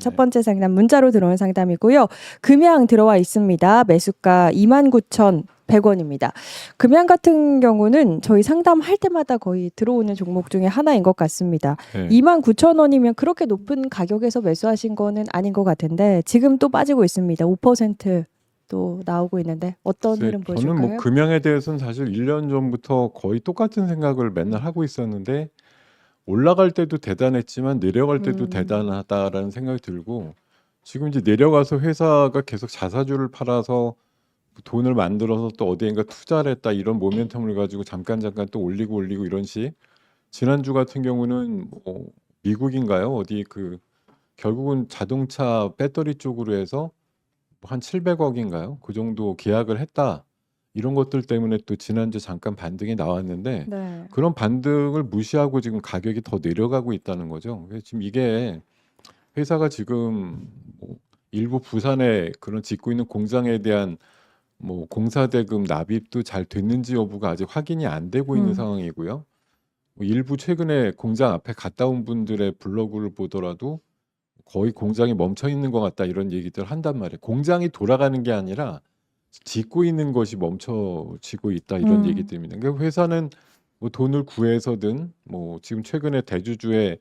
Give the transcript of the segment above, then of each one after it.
첫 번째 상담 문자로 들어온 상담이고요. 금양 들어와 있습니다. 매수가 29,100원입니다. 금양 같은 경우는 저희 상담할 때마다 거의 들어오는 종목 중에 하나인 것 같습니다. 네. 29,000원이면 그렇게 높은 가격에서 매수하신 거는 아닌 것 같은데 지금 또 빠지고 있습니다. 5%또 나오고 있는데 어떤 글쎄, 흐름 저는 뭐 보여줄까요? 금양에 대해서는 사실 1년 전부터 거의 똑같은 생각을 맨날 하고 있었는데 올라갈 때도 대단했지만 내려갈 때도 음. 대단하다라는 생각이 들고 지금 이제 내려가서 회사가 계속 자사주를 팔아서 돈을 만들어서 또 어디엔가 투자를 했다 이런 모멘텀을 가지고 잠깐 또 올리고 이런 식. 지난주 같은 경우는 뭐 미국인가요? 어디 그 결국은 자동차 배터리 쪽으로 해서 한 700억인가요? 그 정도 계약을 했다. 이런 것들 때문에 또 지난주 잠깐 반등이 나왔는데 네. 그런 반등을 무시하고 지금 가격이 더 내려가고 있다는 거죠. 그래서 지금 이게 회사가 지금 뭐 일부 부산에 그런 짓고 있는 공장에 대한 뭐 공사 대금 납입도 잘 됐는지 여부가 아직 확인이 안 되고 있는 상황이고요. 뭐 일부 최근에 공장 앞에 갔다 온 분들의 블로그를 보더라도 거의 공장이 멈춰 있는 것 같다 이런 얘기들 한단 말이에요. 공장이 돌아가는 게 아니라 짓고 있는 것이 멈춰지고 있다 이런 얘기들입니다. 그러니까 회사는 뭐 돈을 구해서든 뭐 지금 최근에 대주주의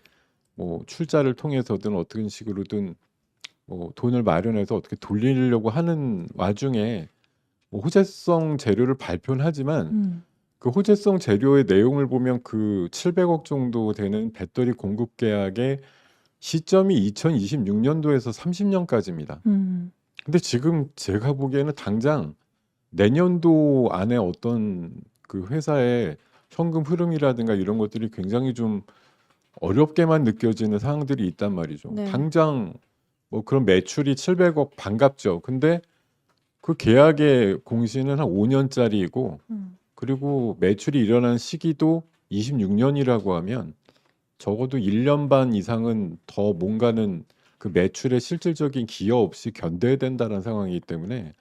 뭐 출자를 통해서든 어떤 식으로든 뭐 돈을 마련해서 어떻게 돌리려고 하는 와중에 뭐 호재성 재료를 발표는 하지만 그 호재성 재료의 내용을 보면 그 700억 정도 되는 배터리 공급 계약의 시점이 2026년도에서 30년까지입니다. 근데 지금 제가 보기에는 당장 내년도 안에 어떤 그 회사의 현금 흐름이라든가 이런 것들이 굉장히 좀 어렵게만 느껴지는 상황들이 있단 말이죠. 네. 당장 뭐 그런 매출이 700억 반갑죠. 근데 그 계약의 공시는 한 5년짜리이고 그리고 매출이 일어난 시기도 26년이라고 하면 적어도 1년 반 이상은 더 뭔가는 그 매출의 실질적인 기여 없이 견뎌야 된다는 상황이기 때문에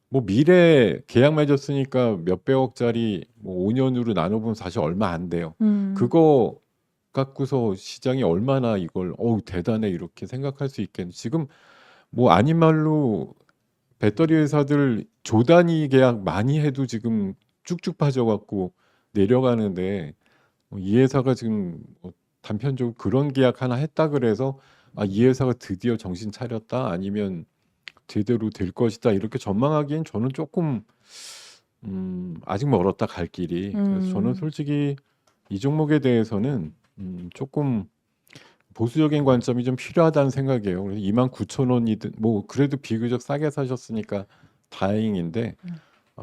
뭐 미래 계약 맺었으니까 몇백억짜리 뭐 5년으로 나눠보면 사실 얼마 안 돼요. 그거 갖고서 시장이 얼마나 이걸 어우 대단해 이렇게 생각할 수 있겠는지 지금 뭐 아닌 말로 배터리 회사들 조 단위 계약 많이 해도 지금 쭉쭉 빠져갖고 내려가는데 이 회사가 지금 뭐 단편적으로 그런 계약 하나 했다 그래서 아, 이 회사가 드디어 정신 차렸다 아니면 제대로 될 것이다 이렇게 전망하기엔 저는 조금 아직 멀었다 갈 길이. 그래서 저는 솔직히 이 종목에 대해서는 조금 보수적인 관점이 좀 필요하다는 생각이에요. 그래서 29,000원이든 뭐 그래도 비교적 싸게 사셨으니까 다행인데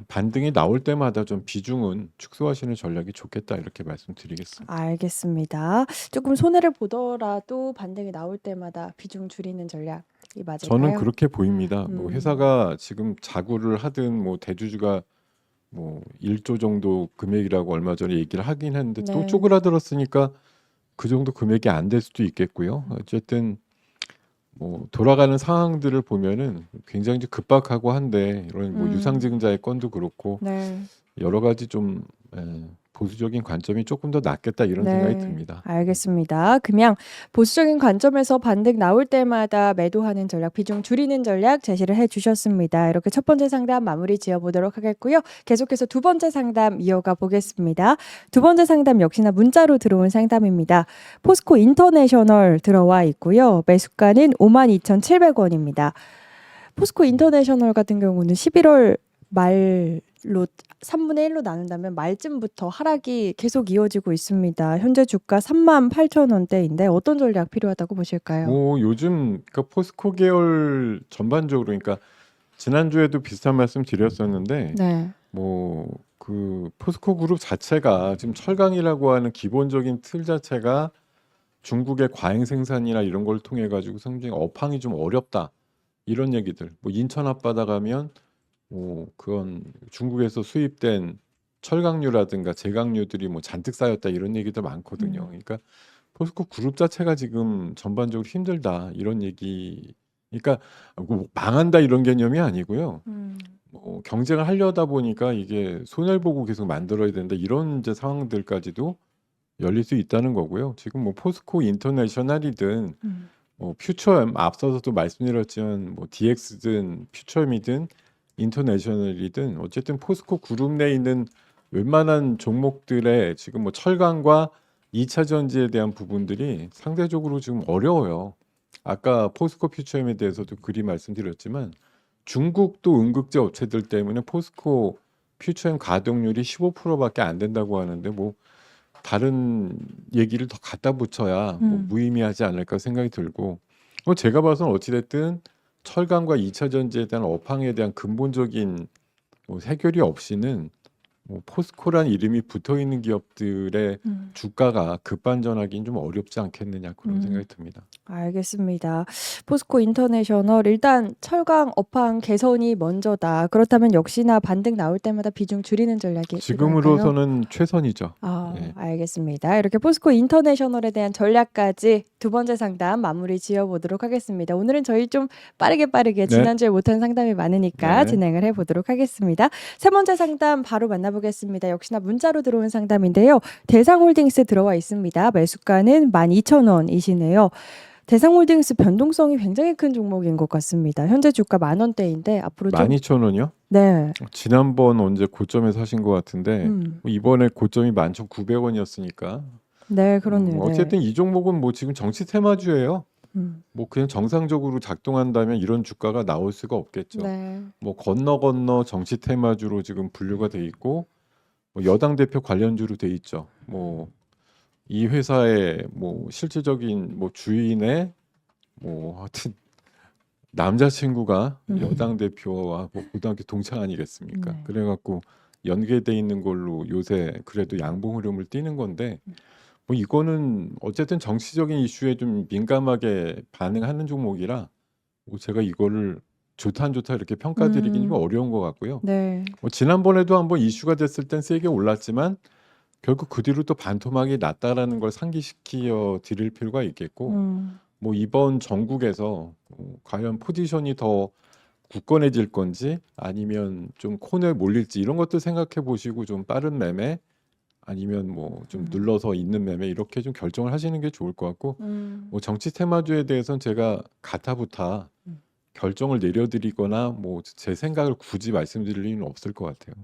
반등이 나올 때마다 좀 비중은 축소하시는 전략이 좋겠다 이렇게 말씀드리겠습니다. 알겠습니다. 조금 손해를 보더라도 반등이 나올 때마다 비중 줄이는 전략이 저는 맞을까요? 그렇게 보입니다. 뭐 음. 회사가 지금 자구를 하든 뭐 대주주가 뭐 1조 정도 금액이라고 얼마 전에 얘기를 하긴 했는데 또 네. 쪼그라들었으니까 그 정도 금액이 안 될 수도 있겠고요. 어쨌든 뭐 돌아가는 상황들을 보면은 굉장히 좀 급박하고 한데 이런 뭐 유상증자의 건도 그렇고 네. 여러 가지 좀 보수적인 관점이 조금 더 낫겠다 이런 생각이 네. 듭니다. 알겠습니다. 그냥 보수적인 관점에서 반등 나올 때마다 매도하는 전략, 비중 줄이는 전략 제시를 해 주셨습니다. 이렇게 첫 번째 상담 마무리 지어 보도록 하겠고요. 계속해서 두 번째 상담 이어가 보겠습니다. 두 번째 상담 역시나 문자로 들어온 상담입니다. 포스코 인터내셔널 들어와 있고요. 매수가는 52,700원입니다. 포스코 인터내셔널 같은 경우는 11월 말로 3분의 1로 나눈다면 말쯤부터 하락이 계속 이어지고 있습니다. 현재 주가 38,000원대인데 어떤 전략 필요하다고 보실까요? 뭐 요즘 그러니까 포스코 계열 전반적으로 그러니까 지난주에도 비슷한 말씀 드렸었는데 네. 뭐 그 포스코 그룹 자체가 지금 철강이라고 하는 기본적인 틀 자체가 중국의 과잉 생산이나 이런 걸 통해 가지고 상당히 업황이 좀 어렵다 이런 얘기들. 뭐 인천 앞바다 가면 뭐 그건 중국에서 수입된 철강유라든가 제강유들이 뭐 잔뜩 쌓였다 이런 얘기들 많거든요. 그러니까 포스코 그룹 자체가 지금 전반적으로 힘들다 이런 얘기. 그러니까 뭐 망한다 이런 개념이 아니고요. 뭐 경쟁을 하려다 보니까 이게 손해를 보고 계속 만들어야 된다 이런 이제 상황들까지도 열릴 수 있다는 거고요. 지금 뭐 포스코 인터내셔널이든 퓨처엠 앞서서도 말씀드렸지만 뭐 DX든 퓨처엠이든 인터내셔널이든 어쨌든 포스코 그룹 내에 있는 웬만한 종목들의 지금 뭐 철강과 2차 전지에 대한 부분들이 상대적으로 지금 어려워요. 아까 포스코 퓨처엠에 대해서도 그리 말씀드렸지만 중국도 음극재 업체들 때문에 포스코 퓨처엠 가동률이 15%밖에 안 된다고 하는데 뭐 다른 얘기를 더 갖다 붙여야 뭐 무의미하지 않을까 생각이 들고 제가 봐서는 어찌됐든 철강과 2차 전지에 대한 업황에 대한 근본적인 뭐 해결이 없이는 뭐 포스코란 이름이 붙어 있는 기업들의 음. 주가가 급반전하기는 좀 어렵지 않겠느냐 그런 음. 생각이 듭니다. 알겠습니다. 포스코 인터내셔널 일단 철강 업황 개선이 먼저다. 그렇다면 역시나 반등 나올 때마다 비중 줄이는 전략이 필요할까요? 지금으로서는 최선이죠. 예. 알겠습니다. 이렇게 포스코 인터내셔널에 대한 전략까지 두 번째 상담 마무리 지어보도록 하겠습니다. 오늘은 저희 좀 빠르게 네. 지난주에 못한 상담이 많으니까 네. 진행을 해보도록 하겠습니다. 세 번째 상담 바로 만나보겠습니다. 역시나 문자로 들어온 상담인데요. 대상홀딩스 들어와 있습니다. 매수가는 12,000원이시네요. 대상홀딩스 변동성이 굉장히 큰 종목인 것 같습니다. 현재 주가 10,000원대인데 앞으로 좀 12,000원이요? 네. 지난번 언제 고점에 사신 것 같은데 이번에 고점이 11,900원이었으니까 네, 그렇네요. 어쨌든 이 종목은 뭐 지금 정치 테마주예요. 뭐 그냥 정상적으로 작동한다면 이런 주가가 나올 수가 없겠죠. 네. 뭐 건너 정치 테마주로 지금 분류가 돼 있고 뭐 여당 대표 관련주로 돼 있죠. 뭐 이 회사의 뭐 실질적인 뭐 주인의 뭐 하여튼 남자친구가 여당 대표와 뭐 고등학교 동창 아니겠습니까? 네. 그래갖고 연계돼 있는 걸로 요새 그래도 양봉 흐름을 띠는 건데 뭐 이거는 어쨌든 정치적인 이슈에 좀 민감하게 반응하는 종목이라 뭐 제가 이거를 좋다 안 좋다 이렇게 평가드리기는 좀 어려운 것 같고요. 네. 뭐 지난번에도 한번 이슈가 됐을 땐 세게 올랐지만 결국 그 뒤로 또 반토막이 났다라는 걸 상기시켜 드릴 필요가 있겠고 뭐 이번 정국에서 과연 포지션이 더 굳건해질 건지 아니면 좀 코너에 몰릴지 이런 것도 생각해 보시고 좀 빠른 매매 아니면 뭐 좀 눌러서 있는 매매 이렇게 좀 결정을 하시는 게 좋을 것 같고 뭐 정치 테마주에 대해서는 제가 가타부타 결정을 내려드리거나 뭐 제 생각을 굳이 말씀드릴 일은 없을 것 같아요.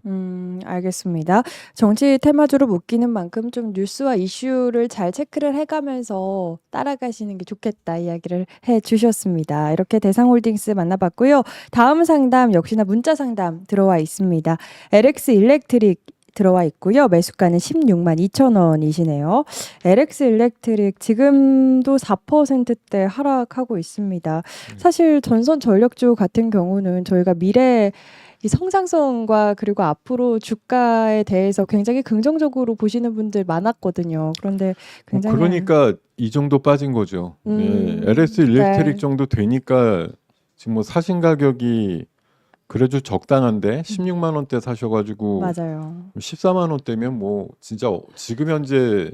알겠습니다. 정치 테마주로 묶이는 만큼 좀 뉴스와 이슈를 잘 체크를 해가면서 따라가시는 게 좋겠다 이야기를 해주셨습니다. 이렇게 대상홀딩스 만나봤고요. 다음 상담 역시나 문자 상담 들어와 있습니다. LX 일렉트릭 들어와 있고요. 매수가는 162,000원이시네요. LX 일렉트릭 지금도 4%대 하락하고 있습니다. 사실 전선 전력주 같은 경우는 저희가 미래 이 성장성과 그리고 앞으로 주가에 대해서 굉장히 긍정적으로 보시는 분들 많았거든요. 그런데 굉장히 그러니까 이 정도 빠진 거죠. 예, LS 일렉트릭 네. 정도 되니까 지금 뭐 사신 가격이 그래도 적당한데 16만 원대 사셔가지고 맞아요. 14만 원대면 뭐 진짜 지금 현재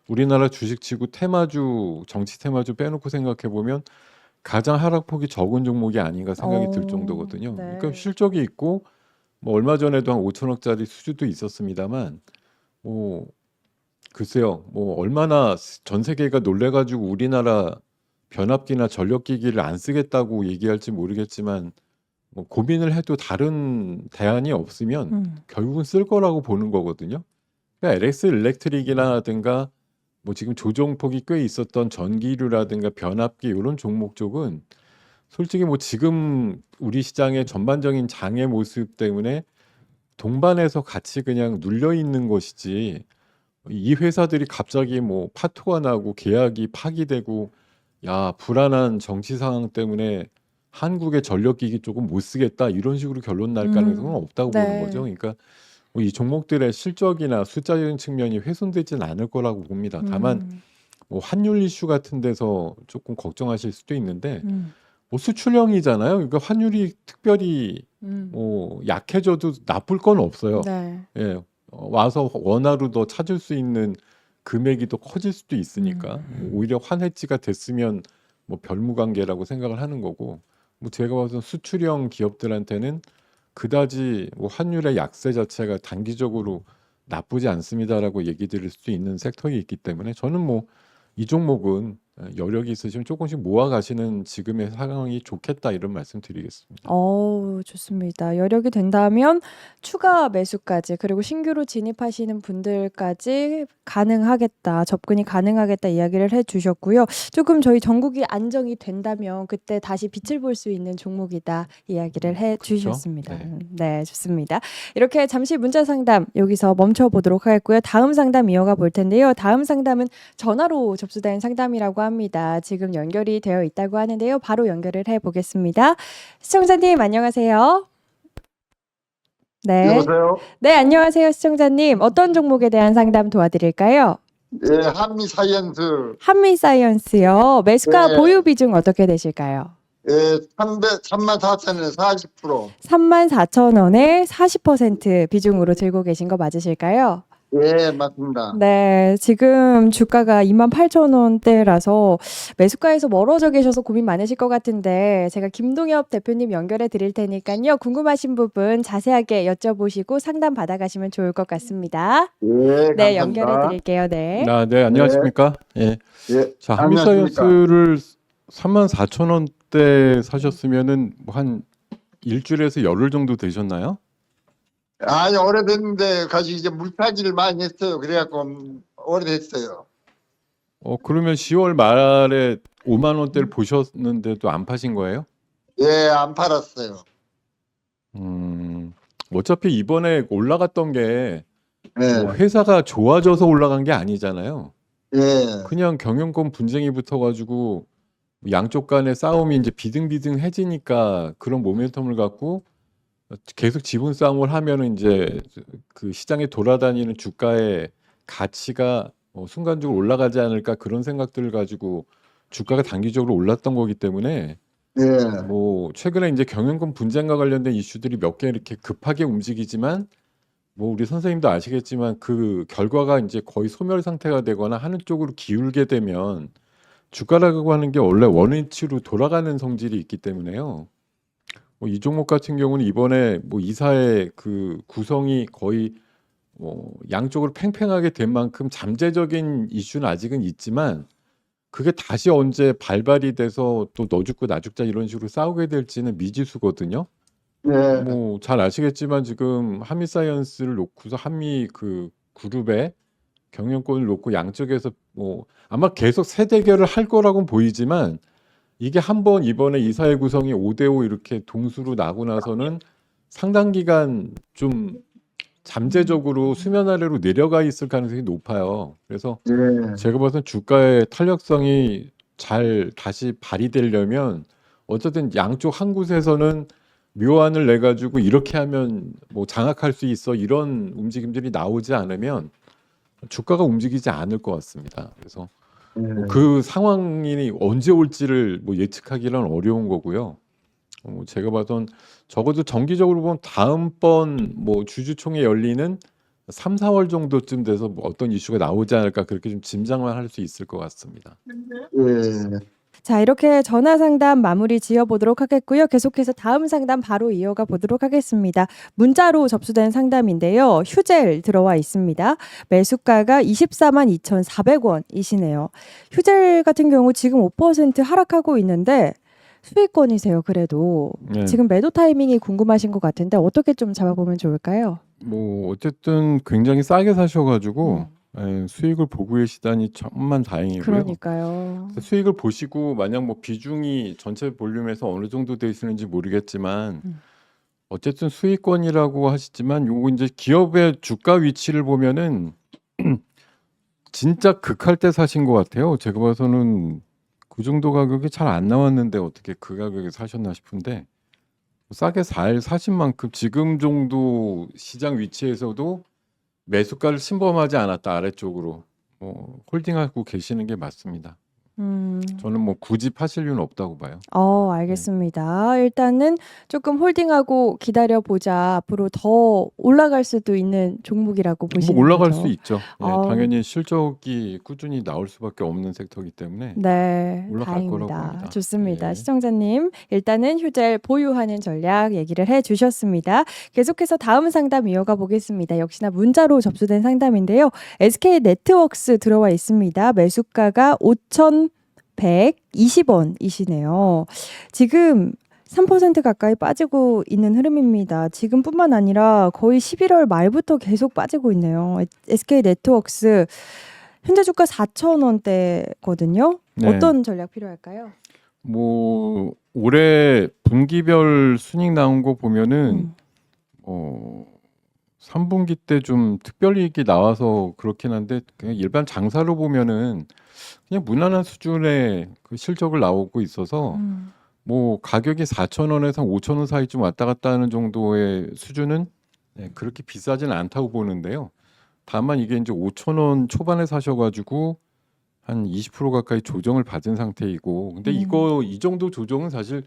우리나라 주식치고 테마주 정치 테마주 빼놓고 생각해 보면 가장 하락폭이 적은 종목이 아닌가 생각이 들 정도거든요. 네. 그러니까 실적이 있고 뭐 얼마 전에도 한 5천억짜리 수주도 있었습니다만 뭐 글쎄요 뭐 얼마나 전 세계가 놀래가지고 우리나라 변압기나 전력기기를 안 쓰겠다고 얘기할지 모르겠지만 뭐 고민을 해도 다른 대안이 없으면 결국은 쓸 거라고 보는 거거든요. 그러니까 LX 일렉트릭이라든가 뭐 지금 조정폭이 꽤 있었던 전기류라든가 변압기 이런 종목 쪽은 솔직히 뭐 지금 우리 시장의 전반적인 장의 모습 때문에 동반해서 같이 그냥 눌려 있는 것이지 이 회사들이 갑자기 뭐 파토가 나고 계약이 파기되고 야 불안한 정치 상황 때문에 한국의 전력기기 조금 못 쓰겠다 이런 식으로 결론 날 가능성은 없다고 보는 거죠. 그러니까 뭐 이 종목들의 실적이나 숫자적인 측면이 훼손되지는 않을 거라고 봅니다. 다만 뭐 환율 이슈 같은 데서 조금 걱정하실 수도 있는데 뭐 수출형이잖아요. 그러니까 환율이 특별히 뭐 약해져도 나쁠 건 없어요. 네. 예, 와서 원화로 더 찾을 수 있는 금액이 더 커질 수도 있으니까 오히려 환해지가 됐으면 뭐 별무관계라고 생각을 하는 거고 뭐 제가 봐서 수출형 기업들한테는 그다지 뭐 환율의 약세 자체가 단기적으로 나쁘지 않습니다라고 얘기 드릴 수 있는 섹터에 있기 때문에 저는 뭐 이 종목은 여력이 있으시면 조금씩 모아 가시는 지금의 상황이 좋겠다 이런 말씀 드리겠습니다. 좋습니다. 여력이 된다면 추가 매수까지 그리고 신규로 진입하시는 분들까지 가능하겠다, 접근이 가능하겠다 이야기를 해 주셨고요. 조금 저희 전국이 안정이 된다면 그때 다시 빛을 볼 수 있는 종목이다 이야기를 해 그렇죠? 주셨습니다. 네. 네, 좋습니다. 이렇게 잠시 문자 상담 여기서 멈춰 보도록 하겠고요. 다음 상담 이어가 볼 텐데요. 다음 상담은 전화로 접수된 상담이라고 합니다. 지금 연결이 되어 있다고 하는데요. 바로 연결을 해 보겠습니다. 시청자님 안녕하세요. 네. 여보세요? 네, 안녕하세요, 시청자님. 어떤 종목에 대한 상담 도와드릴까요? 예, 한미 사이언스. 한미 사이언스요. 매수가 네. 보유 비중 어떻게 되실까요? 예, 34,000원에 40%. 34,000원에 40% 비중으로 들고 계신 거 맞으실까요? 예, 맞습니다. 네, 지금 주가가 28,000원대라서 매수가에서 멀어져 계셔서 고민 많으실 것 같은데 제가 김동엽 대표님 연결해 드릴 테니까요. 궁금하신 부분 자세하게 여쭤보시고 상담 받아가시면 좋을 것 같습니다. 예, 네, 감사합니다. 연결해 드릴게요. 네. 네, 안녕하십니까? 예. 예, 자, 안녕하십니까? 한미사이언스를 34,000원대 사셨으면은 뭐 한 일주일에서 열흘 정도 되셨나요? 아니, 오래됐는데, 가지고 이제 물타기를 많이 했어요. 그래갖고, 오래됐어요. 그러면 10월 말에 5만 원대를 보셨는데도 안 파신 거예요? 예, 안 팔았어요. 어차피 이번에 올라갔던 게 예, 뭐 회사가 좋아져서 올라간 게 아니잖아요. 예, 그냥 경영권 분쟁이 붙어가지고 양쪽 간의 싸움이 이제 비등비등해지니까 그런 모멘텀을 갖고 계속 지분 싸움을 하면은 이제 그 시장에 돌아다니는 주가의 가치가 순간적으로 올라가지 않을까 그런 생각들을 가지고 주가가 단기적으로 올랐던 거기 때문에 예, 뭐 최근에 이제 경영권 분쟁과 관련된 이슈들이 몇 개 이렇게 급하게 움직이지만 뭐 우리 선생님도 아시겠지만 그 결과가 이제 거의 소멸 상태가 되거나 하는 쪽으로 기울게 되면 주가라고 하는 게 원래 원위치로 돌아가는 성질이 있기 때문에요. 뭐 이 종목 같은 경우는 이번에 뭐 이사의 그 구성이 거의 양쪽으로 팽팽하게 된 만큼 잠재적인 이슈는 아직은 있지만 그게 다시 언제 발발이 돼서 또 너 죽고 나 죽자 이런 식으로 싸우게 될지는 미지수거든요. 예, 뭐 잘 아시겠지만 지금 한미사이언스를 놓고서 한미 그 그룹의 경영권을 놓고 양쪽에서 뭐 아마 계속 새 대결을 할 거라고는 보이지만 이게 한번 이번에 이사회 구성이 5대5 이렇게 동수로 나고 나서는 상당 기간 좀 잠재적으로 수면 아래로 내려가 있을 가능성이 높아요. 그래서 예, 제가 봐서는 주가의 탄력성이 잘 다시 발휘되려면 어쨌든 양쪽 한 곳에서는 묘안을 내 가지고 이렇게 하면 뭐 장악할 수 있어 이런 움직임들이 나오지 않으면 주가가 움직이지 않을 것 같습니다. 그래서 예. 그 상황이 언제 올지를 뭐 예측하기는 어려운 거고요. 제가 봐선 적어도 정기적으로 보면 다음번 뭐 주주총회 열리는 3, 4월 정도쯤 돼서 뭐 어떤 이슈가 나오지 않을까 그렇게 좀 짐작만 할 수 있을 것 같습니다. 예. 자, 이렇게 전화 상담 마무리 지어 보도록 하겠고요. 계속해서 다음 상담 바로 이어가 보도록 하겠습니다. 문자로 접수된 상담인데요. 휴젤 들어와 있습니다. 매수가가 242,400원이시네요. 휴젤 같은 경우 지금 5% 하락하고 있는데 수익권이세요. 그래도 네. 지금 매도 타이밍이 궁금하신 것 같은데 어떻게 좀 잡아보면 좋을까요? 뭐 어쨌든 굉장히 싸게 사셔가지고 수익을 보고 계시다니 천만 다행이고요. 그러니까요. 수익을 보시고 만약 뭐 비중이 전체 볼륨에서 어느 정도 되시는지 모르겠지만 어쨌든 수익권이라고 하시지만 요거 이제 기업의 주가 위치를 보면은 진짜 극할 때 사신 것 같아요. 제가 봐서는 그 정도 가격이 잘 안 나왔는데 어떻게 그 가격에 사셨나 싶은데 싸게 사신 만큼 지금 정도 시장 위치에서도 매수가를 침범하지 않았다 아래쪽으로 홀딩하고 계시는 게 맞습니다. 저는 뭐 굳이 파실 이유는 없다고 봐요. 알겠습니다. 일단은 조금 홀딩하고 기다려 보자. 앞으로 더 올라갈 수도 있는 종목이라고 보시는 뭐 올라갈 거죠? 수 있죠. 예, 당연히 실적이 꾸준히 나올 수밖에 없는 섹터이기 때문에 네, 올라갈 거라고 다행입니다. 봅니다. 좋습니다. 예. 시청자님, 일단은 휴젤 보유하는 전략 얘기를 해주셨습니다. 계속해서 다음 상담 이어가 보겠습니다. 역시나 문자로 접수된 상담인데요. SK 네트워크스 들어와 있습니다. 매수가가 2,120원이시네요. 지금 3% 가까이 빠지고 있는 흐름입니다. 지금뿐만 아니라 거의 11월 말부터 계속 빠지고 있네요. SK네트워크스 현재 주가 4,000원대거든요. 네. 어떤 전략 필요할까요? 뭐 올해 분기별 순익 나온 거 보면은 3분기 때 좀 특별이익이 나와서 그렇긴 한데 그냥 일반 장사로 보면은 그냥 무난한 수준의 그 실적을 나오고 있어서 뭐 가격이 4,000원에서 5,000원 사이 좀 왔다 갔다 하는 정도의 수준은 그렇게 비싸지는 않다고 보는데요. 다만 이게 이제 5,000원 초반에 사셔가지고 한 20% 가까이 조정을 받은 상태이고, 근데 이 정도 조정은 사실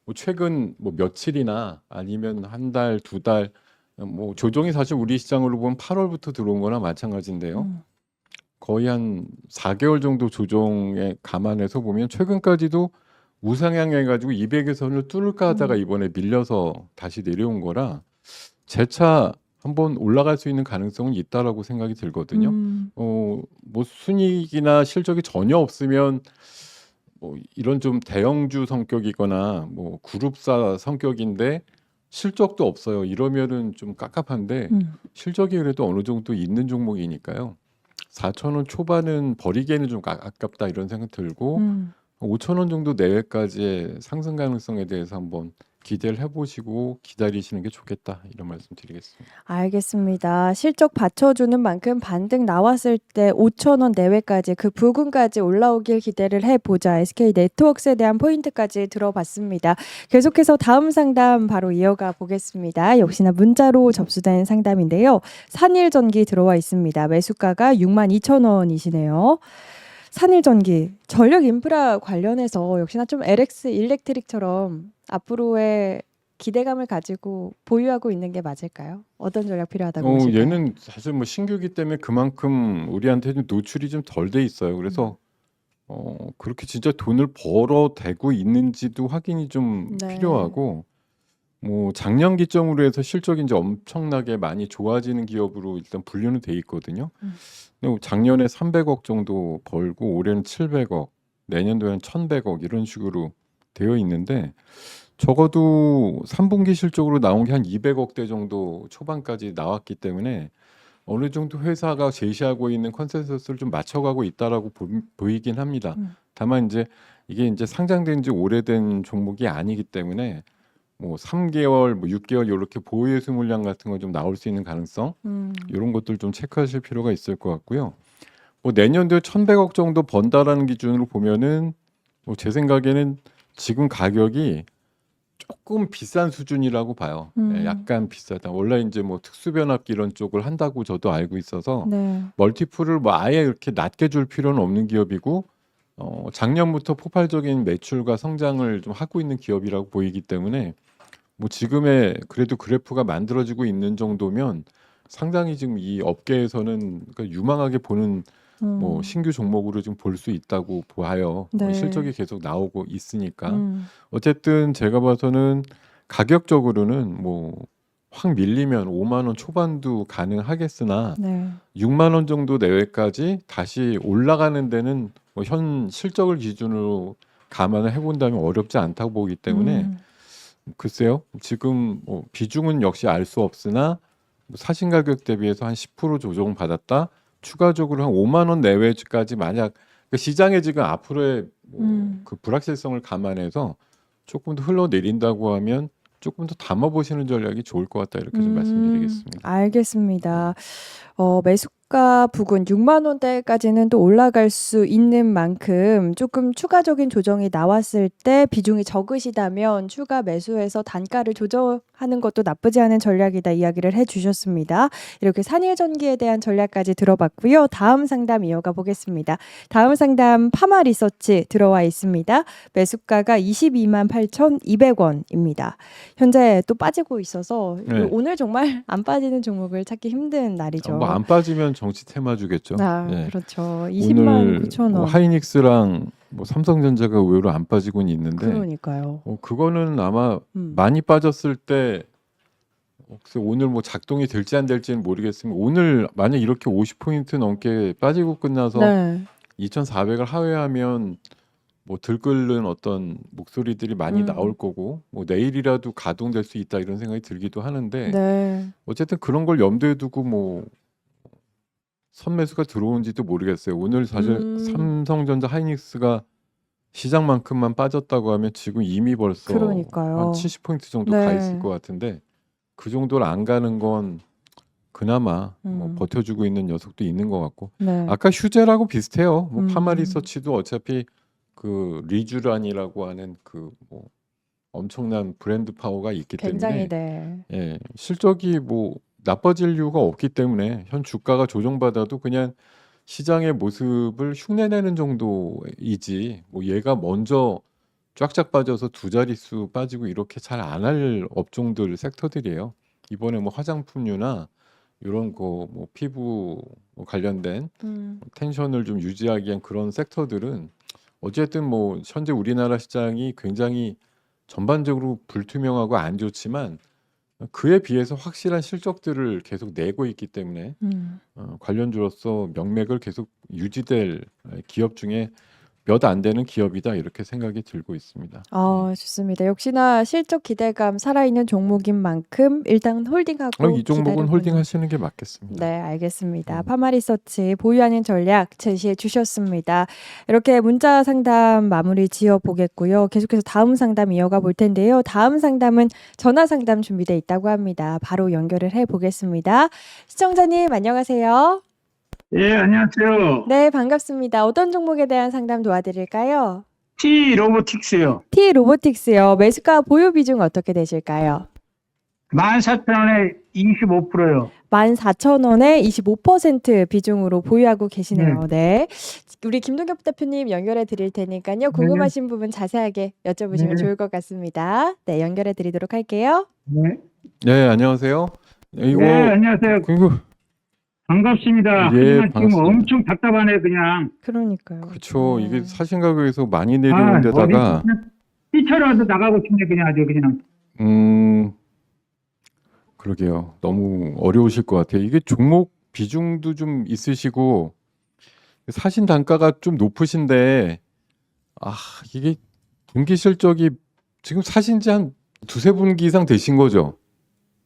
뭐 최근 뭐 며칠이나 아니면 한 달, 두 달, 뭐 조정이 사실 우리 시장으로 보면 8월부터 들어온 거나 마찬가지인데요. 거의 한 4개월 정도 조정에 감안해서 보면 최근까지도 우상향해 가지고 200의 선을 뚫을까 하다가 이번에 밀려서 다시 내려온 거라 재차 한번 올라갈 수 있는 가능성은 있다라고 생각이 들거든요. 뭐 순이익이나 실적이 전혀 없으면 뭐 이런 좀 대형주 성격이거나 뭐 그룹사 성격인데 실적도 없어요. 이러면은 좀 깝깝한데 실적이 그래도 어느 정도 있는 종목이니까요. 4,000원 초반은 버리기에는 좀 아깝다 이런 생각 들고 5,000원 정도 내외까지의 상승 가능성에 대해서 한번 기대를 해보시고 기다리시는 게 좋겠다 이런 말씀 드리겠습니다. 알겠습니다. 실적 받쳐주는 만큼 반등 나왔을 때 5,000원 내외까지 그 부근까지 올라오길 기대를 해보자. SK네트워크스에 대한 포인트까지 들어봤습니다. 계속해서 다음 상담 바로 이어가 보겠습니다. 역시나 문자로 접수된 상담인데요. 산일전기 들어와 있습니다. 매수가가 62,000원이시네요. 산일전기, 전력 인프라 관련해서 역시나 좀 LX 일렉트릭처럼 앞으로의 기대감을 가지고 보유하고 있는 게 맞을까요? 어떤 전략 필요하다고 보실까요? 얘는 사실 뭐 신규기 때문에 그만큼 우리한테 좀 노출이 좀 덜 돼 있어요. 그래서 그렇게 진짜 돈을 벌어대고 있는지도 확인이 좀 네. 필요하고 뭐 작년 기점으로 해서 실적이 이제 엄청나게 많이 좋아지는 기업으로 일단 분류는 돼 있거든요. 근데 작년에 300억 정도 벌고 올해는 700억, 내년도에는 1,100억 이런 식으로 되어 있는데 적어도 3분기 실적으로 나온 게 한 200억대 정도 초반까지 나왔기 때문에 어느 정도 회사가 제시하고 있는 컨센서스를 좀 맞춰가고 있다라고 보이긴 합니다. 다만 이제 이게 이제 상장된 지 오래된 종목이 아니기 때문에 뭐 3개월, 뭐 6개월 이렇게 보유예수 물량 같은 거 좀 나올 수 있는 가능성 이런 것들 좀 체크하실 필요가 있을 것 같고요. 뭐 내년도에 1,100억 정도 번다라는 기준으로 보면은 뭐 제 생각에는 지금 가격이 조금 비싼 수준이라고 봐요. 약간 비싸다. 원래 이제 뭐 특수변압기 이런 쪽을 한다고 저도 알고 있어서 네. 멀티플을 뭐 아예 이렇게 낮게 줄 필요는 없는 기업이고 작년부터 폭발적인 매출과 성장을 좀 하고 있는 기업이라고 보이기 때문에 뭐 지금의 그래도 그래프가 만들어지고 있는 정도면 상당히 지금 이 업계에서는 그러니까 유망하게 보는 뭐 신규 종목으로 좀 볼 수 있다고 봐요. 네. 실적이 계속 나오고 있으니까. 어쨌든 제가 봐서는 가격적으로는 뭐 확 밀리면 5만 원 초반도 가능하겠으나 네. 6만 원 정도 내외까지 다시 올라가는 데는 뭐 현 실적을 기준으로 감안을 해본다면 어렵지 않다고 보기 때문에 글쎄요. 지금 뭐 비중은 역시 알 수 없으나 뭐 사신 가격 대비해서 한 10% 조정 받았다. 추가적으로 한 5만 원 내외까지 만약 그 시장에 지금 앞으로의 그 불확실성을 감안해서 조금 더 흘러내린다고 하면 조금 더 담아보시는 전략이 좋을 것 같다 이렇게 좀 말씀드리겠습니다. 알겠습니다. 매수가 부근 6만 원대까지는 또 올라갈 수 있는 만큼 조금 추가적인 조정이 나왔을 때 비중이 적으시다면 추가 매수해서 단가를 조정하는 것도 나쁘지 않은 전략이다 이야기를 해주셨습니다. 이렇게 산일전기에 대한 전략까지 들어봤고요. 다음 상담 이어가 보겠습니다. 다음 상담 파마 리서치 들어와 있습니다. 매수가가 22만 8,200원입니다. 현재 또 빠지고 있어서 네. 오늘 정말 안 빠지는 종목을 찾기 힘든 날이죠. 뭐 안 빠지면 정치 테마주겠죠. 네. 그렇죠. 오늘 20만 9천 원. 뭐 하이닉스랑 뭐 삼성전자가 의외로 안 빠지고는 있는데 그러니까요. 그거는 아마 많이 빠졌을 때 글쎄 오늘 뭐 작동이 될지 안 될지는 모르겠으면 오늘 만약 이렇게 50포인트 넘게 빠지고 끝나서 네. 2,400을 하회하면 뭐 들끓는 어떤 목소리들이 많이 나올 거고 뭐 내일이라도 가동될 수 있다 이런 생각이 들기도 하는데 네. 어쨌든 그런 걸 염두에 두고 뭐 선매수가 들어온지도 모르겠어요. 오늘 사실 삼성전자 하이닉스가 시장만큼만 빠졌다고 하면 지금 이미 벌써 한 그러니까요. 70포인트 정도 가 있을 네. 것 같은데 그 정도를 안 가는 건 그나마 뭐 버텨주고 있는 녀석도 있는 것 같고 네. 아까 휴재라고 비슷해요. 뭐 음. 파마리서치도 어차피 그 리쥬란이라고 하는 그 뭐 엄청난 브랜드 파워가 있기 굉장히 때문에 네. 예, 실적이 뭐 나빠질 이유가 없기 때문에 현 주가가 조정받아도 그냥 시장의 모습을 흉내내는 정도이지 뭐 얘가 먼저 쫙쫙 빠져서 두 자릿수 빠지고 이렇게 잘 안 할 업종들 섹터들이에요. 이번에 뭐 화장품류나 이런 거 뭐 피부 뭐 관련된 텐션을 좀 유지하기 위한 그런 섹터들은 어쨌든 뭐 현재 우리나라 시장이 굉장히 전반적으로 불투명하고 안 좋지만 그에 비해서 확실한 실적들을 계속 내고 있기 때문에 관련주로서 명맥을 계속 유지될 기업 중에 몇 안 되는 기업이다 이렇게 생각이 들고 있습니다. 좋습니다. 역시나 실적 기대감 살아있는 종목인 만큼 일단 홀딩하고 이 종목은 기다려보는. 홀딩하시는 게 맞겠습니다. 네, 알겠습니다. 파마리서치 보유하는 전략 제시해 주셨습니다. 이렇게 문자 상담 마무리 지어 보겠고요. 계속해서 다음 상담 이어가 볼 텐데요. 다음 상담은 전화 상담 준비돼 있다고 합니다. 바로 연결을 해 보겠습니다. 시청자님 안녕하세요. 예, 안녕하세요. 네, 반갑습니다. 어떤 종목에 대한 상담 도와드릴까요? T 로보틱스요. T 로보틱스요. 매수가 보유 비중 어떻게 되실까요? 14,000원에 25%요. 14,000원에 25% 비중으로 보유하고 계시네요. 네. 우리 김동엽 대표님 연결해 드릴 테니까요. 궁금하신 부분 자세하게 여쭤보시면 네. 좋을 것 같습니다. 네, 연결해 드리도록 할게요. 네. 네, 안녕하세요. 이거 네, 안녕하세요. 그리고 반갑습니다. 예, 하지만 지금 반갑습니다. 엄청 답답하네, 그냥. 그러니까요. 그렇죠. 네. 이게 사신 가격에서 많이 내려온 데다가 뛰쳐라도 나가고 싶네, 그냥 아주 그냥. 그러게요. 너무 어려우실 것 같아요. 이게 종목 비중도 좀 있으시고 사신 단가가 좀 높으신데 이게 분기 실적이 지금 사신 지 한 두세 분기 이상 되신 거죠?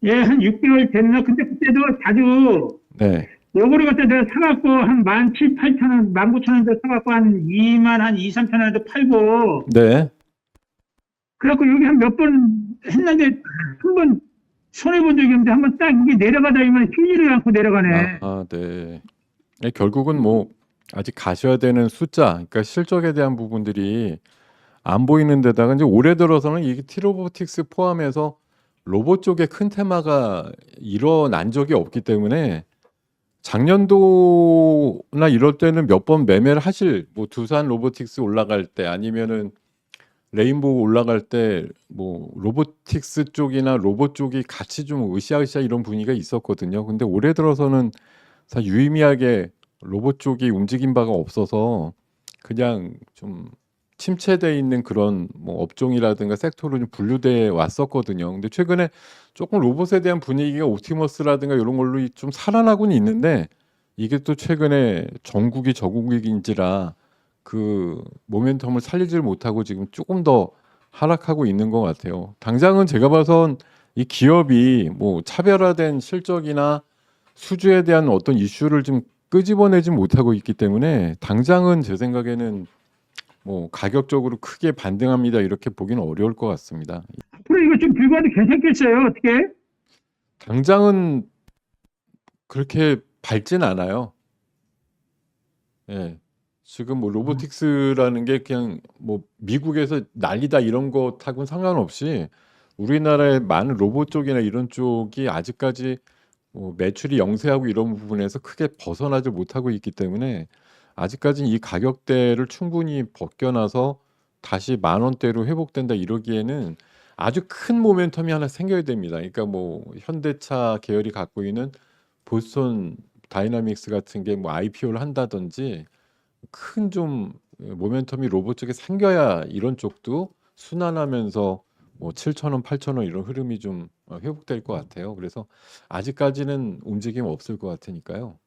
예, 한 6개월 됐나? 근데 그때도 자주 네. 요거를 갖다 내가 사갖고 한 17,000, 8,000원, 19,000원대 사갖고 한 3,000원에도 팔고 네. 그래갖고 여기 한 몇 번 했는데 한 번 손해본 적이 없는데 한번 딱 이게 내려가다 보면 휘지를 않고 내려가네. 네. 결국은 뭐 아직 가셔야 되는 숫자, 그러니까 실적에 대한 부분들이 안 보이는 데다가 이제 올해 들어서는 이게 티로보틱스 포함해서 로봇 쪽에 큰 테마가 일어난 적이 없기 때문에 작년도나 이럴 때는 몇 번 매매를 하실 뭐 두산 로보틱스 올라갈 때 아니면은 레인보우 올라갈 때 뭐 로보틱스 쪽이나 로봇 쪽이 같이 좀 으쌰으쌰 이런 분위기가 있었거든요. 근데 올해 들어서는 사실 유의미하게 로봇 쪽이 움직인 바가 없어서 그냥 좀 침체돼 있는 그런 뭐 업종이라든가 섹터로 좀 분류돼 왔었거든요. 근데 최근에 조금 로봇에 대한 분위기가 옵티머스라든가 이런 걸로 좀 살아나고는 있는데 이게 또 최근에 정국이 저국인지라 그 모멘텀을 살리질 못하고 지금 조금 더 하락하고 있는 것 같아요. 당장은 제가 봐선 이 기업이 뭐 차별화된 실적이나 수주에 대한 어떤 이슈를 좀 끄집어내지 못하고 있기 때문에 당장은 제 생각에는 뭐 가격적으로 크게 반등합니다 이렇게 보기는 어려울 것 같습니다. 앞으로 이거 좀 들고 와도 괜찮겠어요? 어떻게? 당장은 그렇게 밝진 않아요. 예. 지금 뭐 로보틱스라는 게 그냥 뭐 미국에서 난리다 이런 것하고는 상관없이 우리나라의 많은 로봇 쪽이나 이런 쪽이 아직까지 뭐 매출이 영세하고 이런 부분에서 크게 벗어나지 못하고 있기 때문에 아직까지는 이 가격대를 충분히 벗겨나서 다시 10,000원대로 회복된다 이러기에는 아주 큰 모멘텀이 하나 생겨야 됩니다. 그러니까 뭐 현대차 계열이 갖고 있는 보스턴 다이나믹스 같은 게 뭐 IPO를 한다든지 큰 좀 모멘텀이 로봇 쪽에 생겨야 이런 쪽도 순환하면서 뭐 7,000원, 8,000원 이런 흐름이 좀 회복될 것 같아요. 그래서 아직까지는 움직임 없을 것 같으니까요.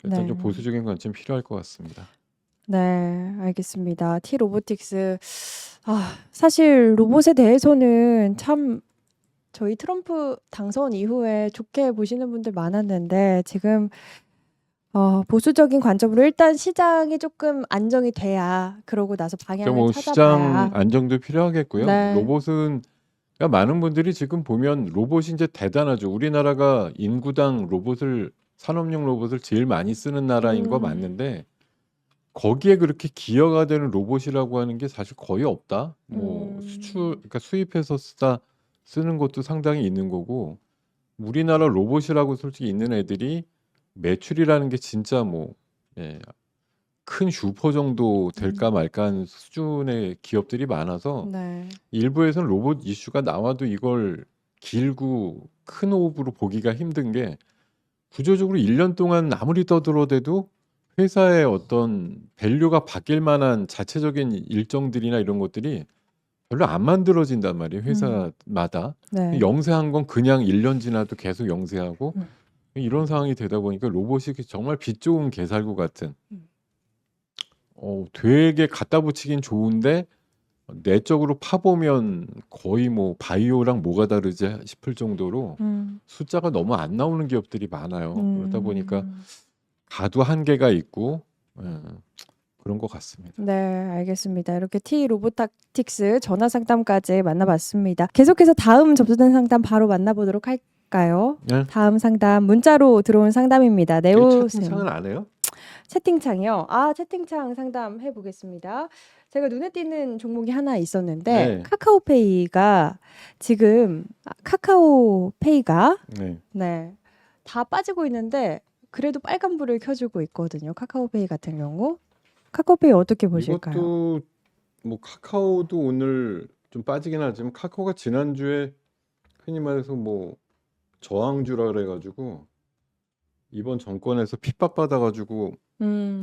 일단 좀 네. 보수적인 관점 필요할 것 같습니다. 네, 알겠습니다. T 로보틱스. 사실 로봇에 대해서는 참 저희 트럼프 당선 이후에 좋게 보시는 분들 많았는데 지금 보수적인 관점으로 일단 시장이 조금 안정이 돼야 그러고 나서 방향을 뭐 시장 찾아봐야. 안정도 필요하겠고요. 네. 로봇은 그러니까 많은 분들이 지금 보면 로봇이 이제 대단하죠. 우리나라가 인구당 로봇을 산업용 로봇을 제일 많이 쓰는 나라인 거 맞는데 거기에 그렇게 기여가 되는 로봇이라고 하는 게 사실 거의 없다. 뭐 그러니까 수입해서 쓰는 것도 상당히 있는 거고 우리나라 로봇이라고 솔직히 있는 애들이 매출이라는 게 진짜 뭐 예, 큰 슈퍼 정도 될까 말까 하는 수준의 기업들이 많아서 네. 일부에서는 로봇 이슈가 나와도 이걸 길고 큰 호흡으로 보기가 힘든 게 구조적으로 1년 동안 아무리 떠들어대도 회사의 어떤 밸류가 바뀔 만한 자체적인 일정들이나 이런 것들이 별로 안 만들어진단 말이에요. 회사마다. 네. 영세한 건 그냥 1년 지나도 계속 영세하고 음. 이런 상황이 되다 보니까 로봇이 정말 빛 좋은 개살구 같은 되게 갖다 붙이긴 좋은데 내적으로 파보면 거의 뭐 바이오랑 뭐가 다르지 싶을 정도로 숫자가 너무 안 나오는 기업들이 많아요. 그러다 보니까 가도 한계가 있고 그런 것 같습니다. 네, 알겠습니다. 이렇게 T 로보틱스 전화 상담까지 만나봤습니다. 계속해서 다음 접수된 상담 바로 만나보도록 할까요? 네. 다음 상담 문자로 들어온 상담입니다. 네오 채팅창은 안 해요? 채팅창이요. 채팅창 상담해 보겠습니다. 제가 눈에 띄는 종목이 하나 있었는데 네. 카카오페이가 지금 카카오페이가 네. 다 빠지고 있는데 그래도 빨간불을 켜주고 있거든요. 카카오페이 같은 경우. 카카오페이 어떻게 보실까요? 이것도 뭐 카카오도 오늘 좀 빠지긴 하지만 카카오가 지난주에 흔히 말해서 뭐 저항주라 그래가지고 이번 정권에서 핍박받아가지고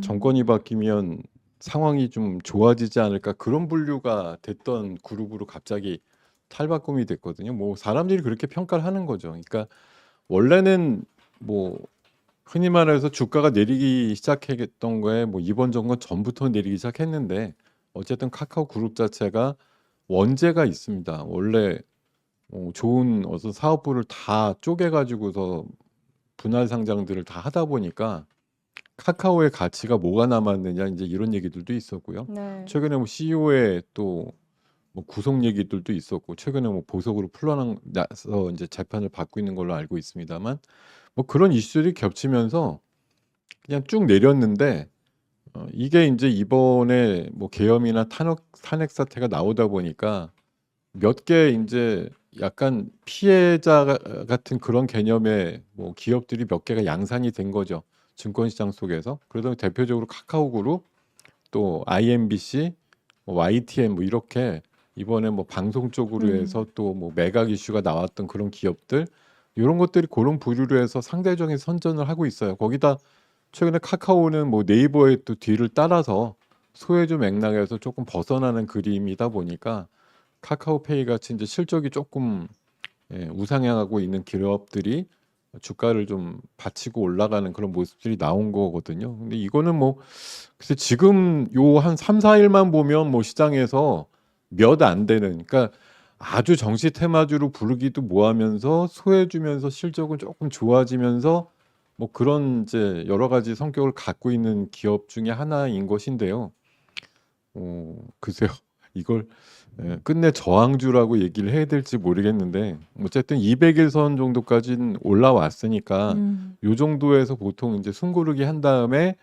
정권이 바뀌면 상황이 좀 좋아지지 않을까 그런 분류가 됐던 그룹으로 갑자기 탈바꿈이 됐거든요. 뭐 사람들이 그렇게 평가를 하는 거죠. 그러니까 원래는 뭐 흔히 말해서 주가가 내리기 시작했던 거에 뭐 이번 정권 전부터 내리기 시작했는데 어쨌든 카카오 그룹 자체가 원재가 있습니다. 원래 좋은 어떤 사업부를 다 쪼개가지고서 분할 상장들을 다 하다 보니까 카카오의 가치가 뭐가 남았느냐 이제 이런 얘기들도 있었고요. 네. 최근에 뭐 CEO의 또 뭐 구속 얘기들도 있었고 최근에 뭐 보석으로 풀려나서 이제 재판을 받고 있는 걸로 알고 있습니다만 뭐 그런 이슈들이 겹치면서 그냥 쭉 내렸는데 이게 이제 이번에 뭐 계엄이나 탄핵 사태가 나오다 보니까 몇 개 이제 약간 피해자 같은 그런 개념의 뭐 기업들이 몇 개가 양산이 된 거죠. 증권시장 속에서. 그러다 대표적으로 카카오그룹, 또 IMBC, 뭐 YTN 뭐 이렇게 이번에 뭐 방송 쪽으로 해서 또 뭐 매각 이슈가 나왔던 그런 기업들 이런 것들이 그런 부류로 해서 상대적인 선전을 하고 있어요. 거기다 최근에 카카오는 뭐 네이버의 또 뒤를 따라서 소외주 맥락에서 조금 벗어나는 그림이다 보니까 카카오페이 같이 이제 실적이 조금 우상향하고 있는 기업들이 주가를 좀 받치고 올라가는 그런 모습들이 나온 거거든요. 근데 이거는 뭐 글쎄 지금 요 한 3, 4일만 보면 뭐 시장에서 몇 안 되는 그러니까 아주 정시 테마주로 부르기도 뭐하면서 소외주면서 실적은 조금 좋아지면서 뭐 그런 이제 여러 가지 성격을 갖고 있는 기업 중에 하나인 것인데요. 글쎄요. 이걸 끝내 저항주라고 얘기를 해야 될지 모르겠는데 어쨌든 200일선 정도까지는 올라왔으니까 요 정도에서 보통 이제 숨고르기 한 다음에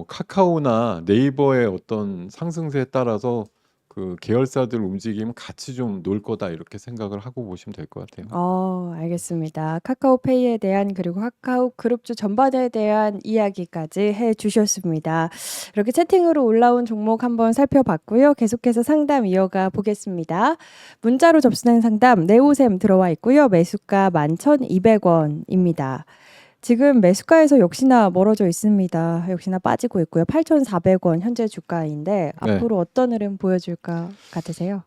카카오나 네이버의 어떤 상승세에 따라서 그 계열사들 움직이면 같이 좀 놀 거다 이렇게 생각을 하고 보시면 될 것 같아요. 알겠습니다. 카카오페이에 대한 그리고 카카오 그룹주 전반에 대한 이야기까지 해주셨습니다. 이렇게 채팅으로 올라온 종목 한번 살펴봤고요. 계속해서 상담 이어가 보겠습니다. 문자로 접수된 상담 네오셈 들어와 있고요. 매수가 11,200원입니다. 지금 매수가에서 역시나 멀어져 있습니다. 역시나 빠지고 있고요. 8,400원 현재 주가인데 네. 앞으로 어떤 흐름 보여줄까 같으세요?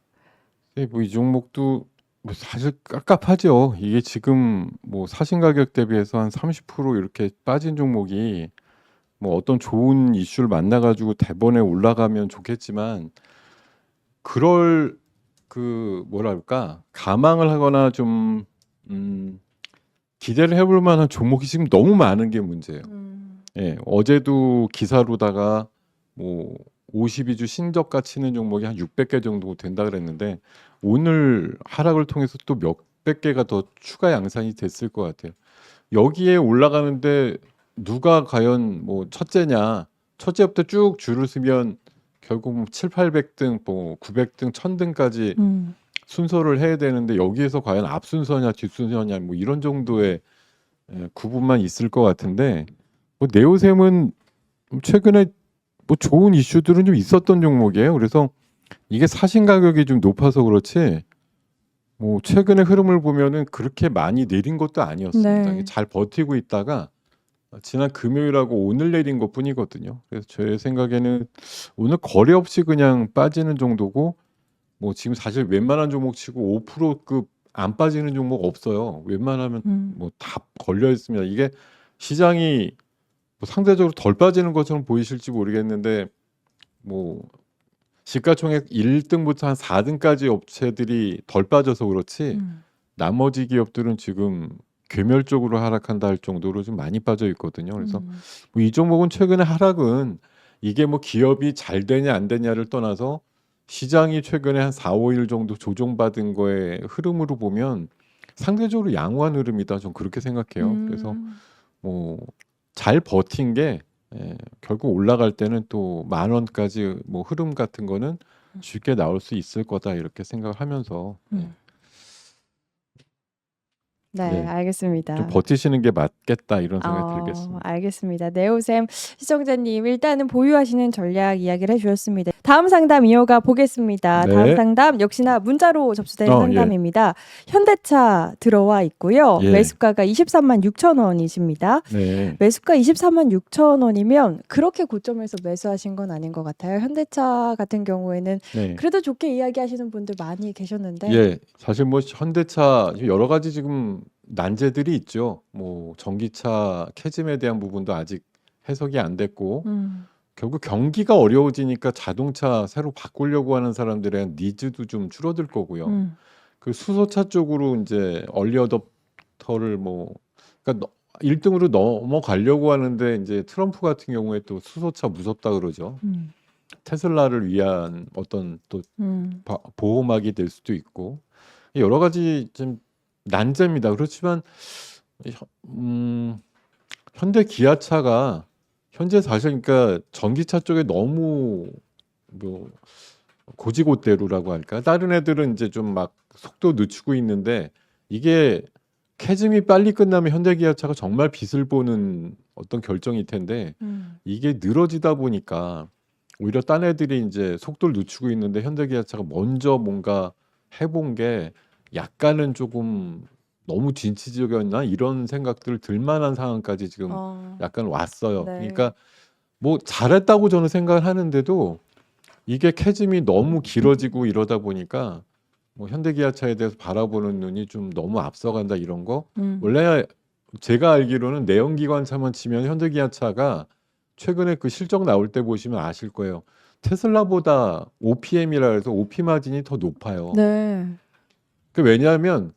뭐 이 종목도 뭐 사실 깝깝하죠. 이게 지금 뭐 사신 가격 대비해서 한 30% 이렇게 빠진 종목이 뭐 어떤 좋은 이슈를 만나가지고 대본에 올라가면 좋겠지만 그럴 그 뭐랄까 가망을 하거나 좀 기대를 해볼 만한 종목이 지금 너무 많은 게 문제예요. 예, 어제도 기사로다가 뭐 52주 신저가 치는 종목이 한 600개 정도 된다 그랬는데 오늘 하락을 통해서 또 몇백 개가 더 추가 양산이 됐을 것 같아요. 여기에 올라가는데 누가 과연 뭐 첫째냐? 첫째부터 쭉 줄을 서면 결국 뭐 7, 800등, 뭐 900등, 1000등까지 순서를 해야 되는데 여기에서 과연 앞순서냐 뒷순서냐 뭐 이런 정도의 구분만 있을 것 같은데 뭐 네오셈은 최근에 뭐 좋은 이슈들은 좀 있었던 종목이에요. 그래서 이게 사신 가격이 좀 높아서 그렇지 뭐 최근의 흐름을 보면은 그렇게 많이 내린 것도 아니었습니다. 네. 잘 버티고 있다가 지난 금요일하고 오늘 내린 것뿐이거든요. 그래서 제 생각에는 오늘 거래 없이 그냥 빠지는 정도고 뭐 지금 사실 웬만한 종목 치고 5%급 안 빠지는 종목 없어요. 웬만하면 뭐 다 걸려 있습니다. 이게 시장이 뭐 상대적으로 덜 빠지는 것처럼 보이실지 모르겠는데 뭐 시가총액 1등부터 한 4등까지 업체들이 덜 빠져서 그렇지 나머지 기업들은 지금 괴멸적으로 하락한다 할 정도로 좀 많이 빠져 있거든요. 그래서 뭐 이 종목은 최근에 하락은 이게 뭐 기업이 잘 되냐 안 되냐를 떠나서 시장이 최근에 한 4, 5일 정도 조정받은 거의 흐름으로 보면 상대적으로 양호한 흐름이다. 좀 그렇게 생각해요. 그래서 뭐 잘 버틴 게 결국 올라갈 때는 또 10,000원까지 뭐 흐름 같은 거는 쉽게 나올 수 있을 거다 이렇게 생각하면서 네, 네. 알겠습니다. 좀 버티시는 게 맞겠다 이런 생각이 들겠습니다. 알겠습니다. 네오셈 시청자님 일단은 보유하시는 전략 이야기를 해주셨습니다. 다음 상담 이어가 보겠습니다. 네. 다음 상담 역시나 문자로 접수된 상담입니다. 현대차 들어와 있고요. 예. 매수가가 23만 6천 원이십니다. 네. 매수가 24만 6천 원이면 그렇게 고점에서 매수하신 건 아닌 것 같아요. 현대차 같은 경우에는 네. 그래도 좋게 이야기하시는 분들 많이 계셨는데 예, 사실 뭐 현대차 여러 가지 지금 난제들이 있죠. 뭐 전기차 캐즘에 대한 부분도 아직 해석이 안 됐고 결국 경기가 어려워지니까 자동차 새로 바꾸려고 하는 사람들의 니즈도 좀 줄어들 거고요. 그 수소차 쪽으로 이제 얼리 어댑터를 뭐 그러니까 1등으로 넘어가려고 하는데 이제 트럼프 같은 경우에 또 수소차 무섭다 그러죠. 테슬라를 위한 어떤 또 보호막이 될 수도 있고 여러 가지 좀 난제입니다. 그렇지만 현대 기아차가 현재 사실 그러니까 전기차 쪽에 너무 뭐 고지고대로라고 할까? 다른 애들은 이제 좀 막 속도 늦추고 있는데 이게 캐즘이 빨리 끝나면 현대 기아차가 정말 빛을 보는 어떤 결정일 텐데 이게 늘어지다 보니까 오히려 딴 애들이 이제 속도를 늦추고 있는데 현대기아차가 먼저 뭔가 해본 게 약간은 조금 너무 진취적이었나 이런 생각들 들만한 상황까지 지금 약간 왔어요. 네. 그러니까 뭐 잘했다고 저는 생각을 하는데도 이게 캐즘이 너무 길어지고 이러다 보니까 뭐 현대기아차에 대해서 바라보는 눈이 좀 너무 앞서간다 이런 거. 원래 제가 알기로는 내연기관차만 치면 현대기아차가 최근에 그 실적 나올 때 보시면 아실 거예요. 테슬라보다 OPM이라 해서 OP 마진이 더 높아요. 네. 그 왜냐하면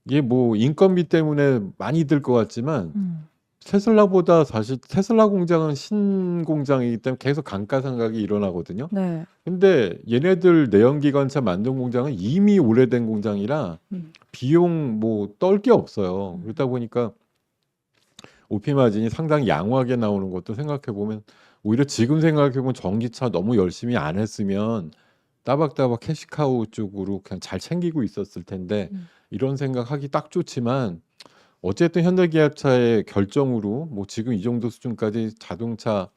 이게 뭐 인건비 때문에 많이 들 것 같지만 테슬라보다 사실 테슬라 공장은 신공장이기 때문에 계속 감가상각이 일어나거든요. 네. 근데 얘네들 내연기관차 만든 공장은 이미 오래된 공장이라 비용 뭐 떨 게 없어요. 그러다 보니까 OP 마진이 상당히 양호하게 나오는 것도 생각해 보면 오히려 지금 생각해 보면 전기차 너무 열심히 안 했으면 따박따박 캐시카우 쪽으로 그냥 잘 챙기고 있었을 텐데 이런 생각하기 딱 좋지만 어쨌든 현대기아차의 결정으로 뭐 지금 이 정도 수준까지 자동차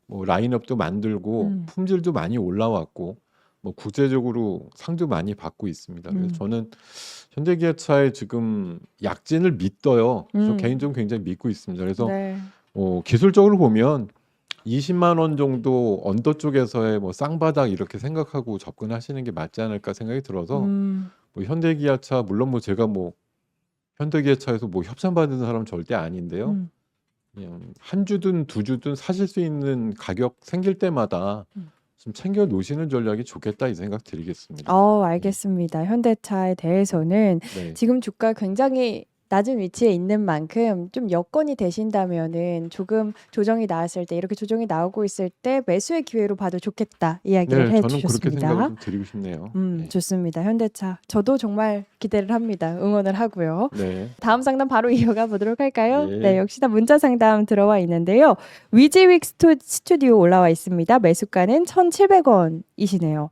뭐 라인업도 만들고 품질도 많이 올라왔고 뭐 국제적으로 상도 많이 받고 있습니다. 그래서 저는 현대기아차의 지금 약진을 믿어요. 저 개인적으로 굉장히 믿고 있습니다. 그래서 네. 기술적으로 보면 20만 원 정도 언더 쪽에서의 뭐 쌍바닥 이렇게 생각하고 접근하시는 게 맞지 않을까 생각이 들어서 뭐 현대기아차 물론 뭐 제가 뭐 현대기아차에서 뭐 협찬 받는 사람 절대 아닌데요. 그냥 한 주든 두 주든 사실 수 있는 가격 생길 때마다 좀 챙겨 놓으시는 전략이 좋겠다 이 생각 드리겠습니다. 알겠습니다. 현대차에 대해서는 네. 지금 주가 굉장히 낮은 위치에 있는 만큼 좀 여건이 되신다면은 조금 조정이 나왔을 때 이렇게 조정이 나오고 있을 때 매수의 기회로 봐도 좋겠다 이야기를 네, 저는 그렇게 생각을 해주셨습니다. 좀 드리고 싶네요. 네. 좋습니다. 현대차 저도 정말 기대를 합니다. 응원을 하고요. 네. 다음 상담 바로 이어가 보도록 할까요? 네. 네, 역시나 문자 상담 들어와 있는데요. 위지윅 스튜디오 올라와 있습니다. 매수가는 1,700원이시네요.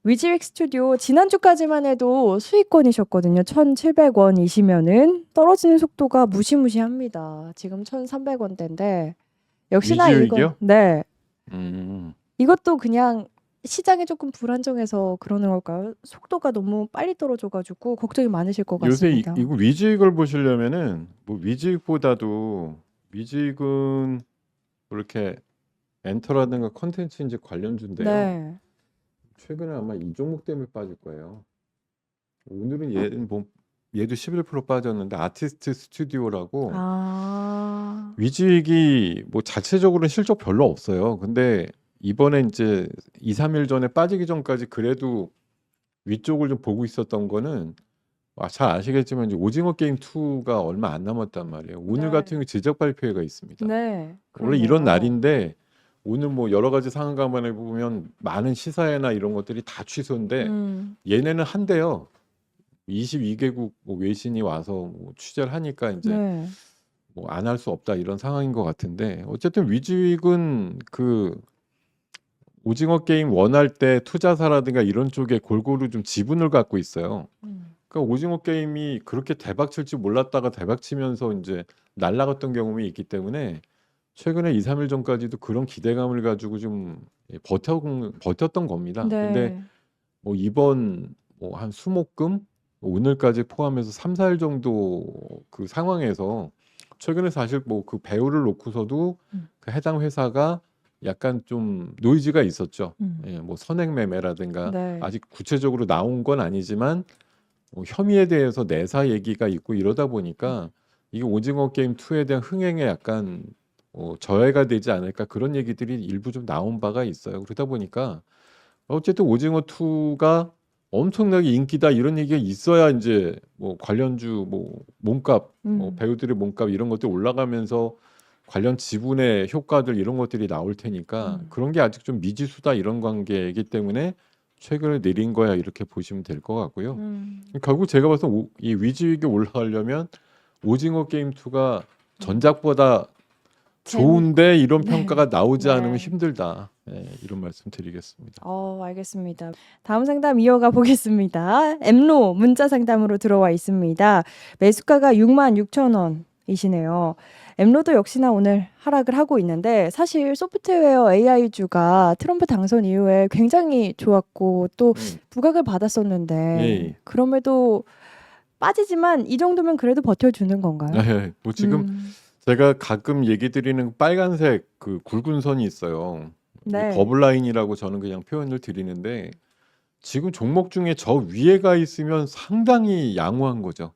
위지윅 스튜디오 지난주까지만 해도 수익권이셨거든요. 1,700원이시면은 떨어지는 속도가 무시무시합니다. 지금 1,300원대인데 역시나 위지윅이요? 네. 음. 이것도 그냥 시장이 조금 불안정해서 그러는 걸까요? 속도가 너무 빨리 떨어져가지고 걱정이 많으실 것 요새 같습니다. 이거 위지익을 보시려면은 뭐 위지익보다도 위지익은 이렇게 엔터라든가 컨텐츠 이제 관련주인데요. 네. 최근에 아마 이 종목 때문에 빠질 거예요. 오늘은 얘도 11% 빠졌는데 아티스트 스튜디오라고 위지익이 뭐 자체적으로는 실적 별로 없어요. 근데 이번에 이제 2, 3일 전에 빠지기 전까지 그래도 위쪽을 좀 보고 있었던 거는 잘 아시겠지만 이제 오징어 게임 2가 얼마 안 남았단 말이에요. 오늘 네. 같은 경우 제작 발표회가 있습니다. 네. 원래 이런 날인데 오늘 뭐 여러 가지 상황 감안해 보면 많은 시사회나 이런 것들이 다 취소인데 얘네는 한대요. 22개국 뭐 외신이 와서 뭐 취재를 하니까 이제 네. 뭐 안 할 수 없다 이런 상황인 것 같은데 어쨌든 위지윅은 그 오징어 게임 원할 때 투자사라든가 이런 쪽에 골고루 좀 지분을 갖고 있어요. 그러니까 오징어 게임이 그렇게 대박 칠지 몰랐다가 대박 치면서 이제 날아갔던 경험이 있기 때문에 최근에 2, 3일 전까지도 그런 기대감을 가지고 좀 버텼던 겁니다. 근데 네. 뭐 이번 뭐 한 수목금 오늘까지 포함해서 3, 4일 정도 그 상황에서 최근에 사실 뭐 그 배우를 놓고서도 그 해당 회사가 약간 좀 노이즈가 있었죠. 예, 뭐 선행 매매라든가 네. 아직 구체적으로 나온 건 아니지만 혐의에 대해서 내사 얘기가 있고 이러다 보니까 이게 오징어 게임 2에 대한 흥행에 약간 저해가 되지 않을까 그런 얘기들이 일부 좀 나온 바가 있어요. 그러다 보니까 어쨌든 오징어 2가 엄청나게 인기다 이런 얘기가 있어야 이제 뭐 관련주 뭐 몸값 뭐 배우들의 몸값 이런 것들 올라가면서 관련 지분의 효과들 이런 것들이 나올 테니까 그런 게 아직 좀 미지수다 이런 관계이기 때문에 최근에 내린 거야 이렇게 보시면 될 것 같고요. 결국 제가 봐서 이 위지윅이 올라가려면 오징어 게임 2가 전작보다 좋은데 이런 네. 평가가 나오지 네. 않으면 힘들다. 네, 이런 말씀 드리겠습니다. 알겠습니다. 다음 상담 이어가 보겠습니다. 엠로 문자 상담으로 들어와 있습니다. 매수가가 66,000원이시네요. 엠로도 역시나 오늘 하락을 하고 있는데 사실 소프트웨어 AI주가 트럼프 당선 이후에 굉장히 좋았고 또 부각을 받았었는데 예. 그럼에도 빠지지만 이 정도면 그래도 버텨주는 건가요? 네, 뭐 지금 제가 가끔 얘기 드리는 빨간색 그 굵은 선이 있어요. 네. 버블라인이라고 저는 그냥 표현을 드리는데 지금 종목 중에 저 위에가 있으면 상당히 양호한 거죠.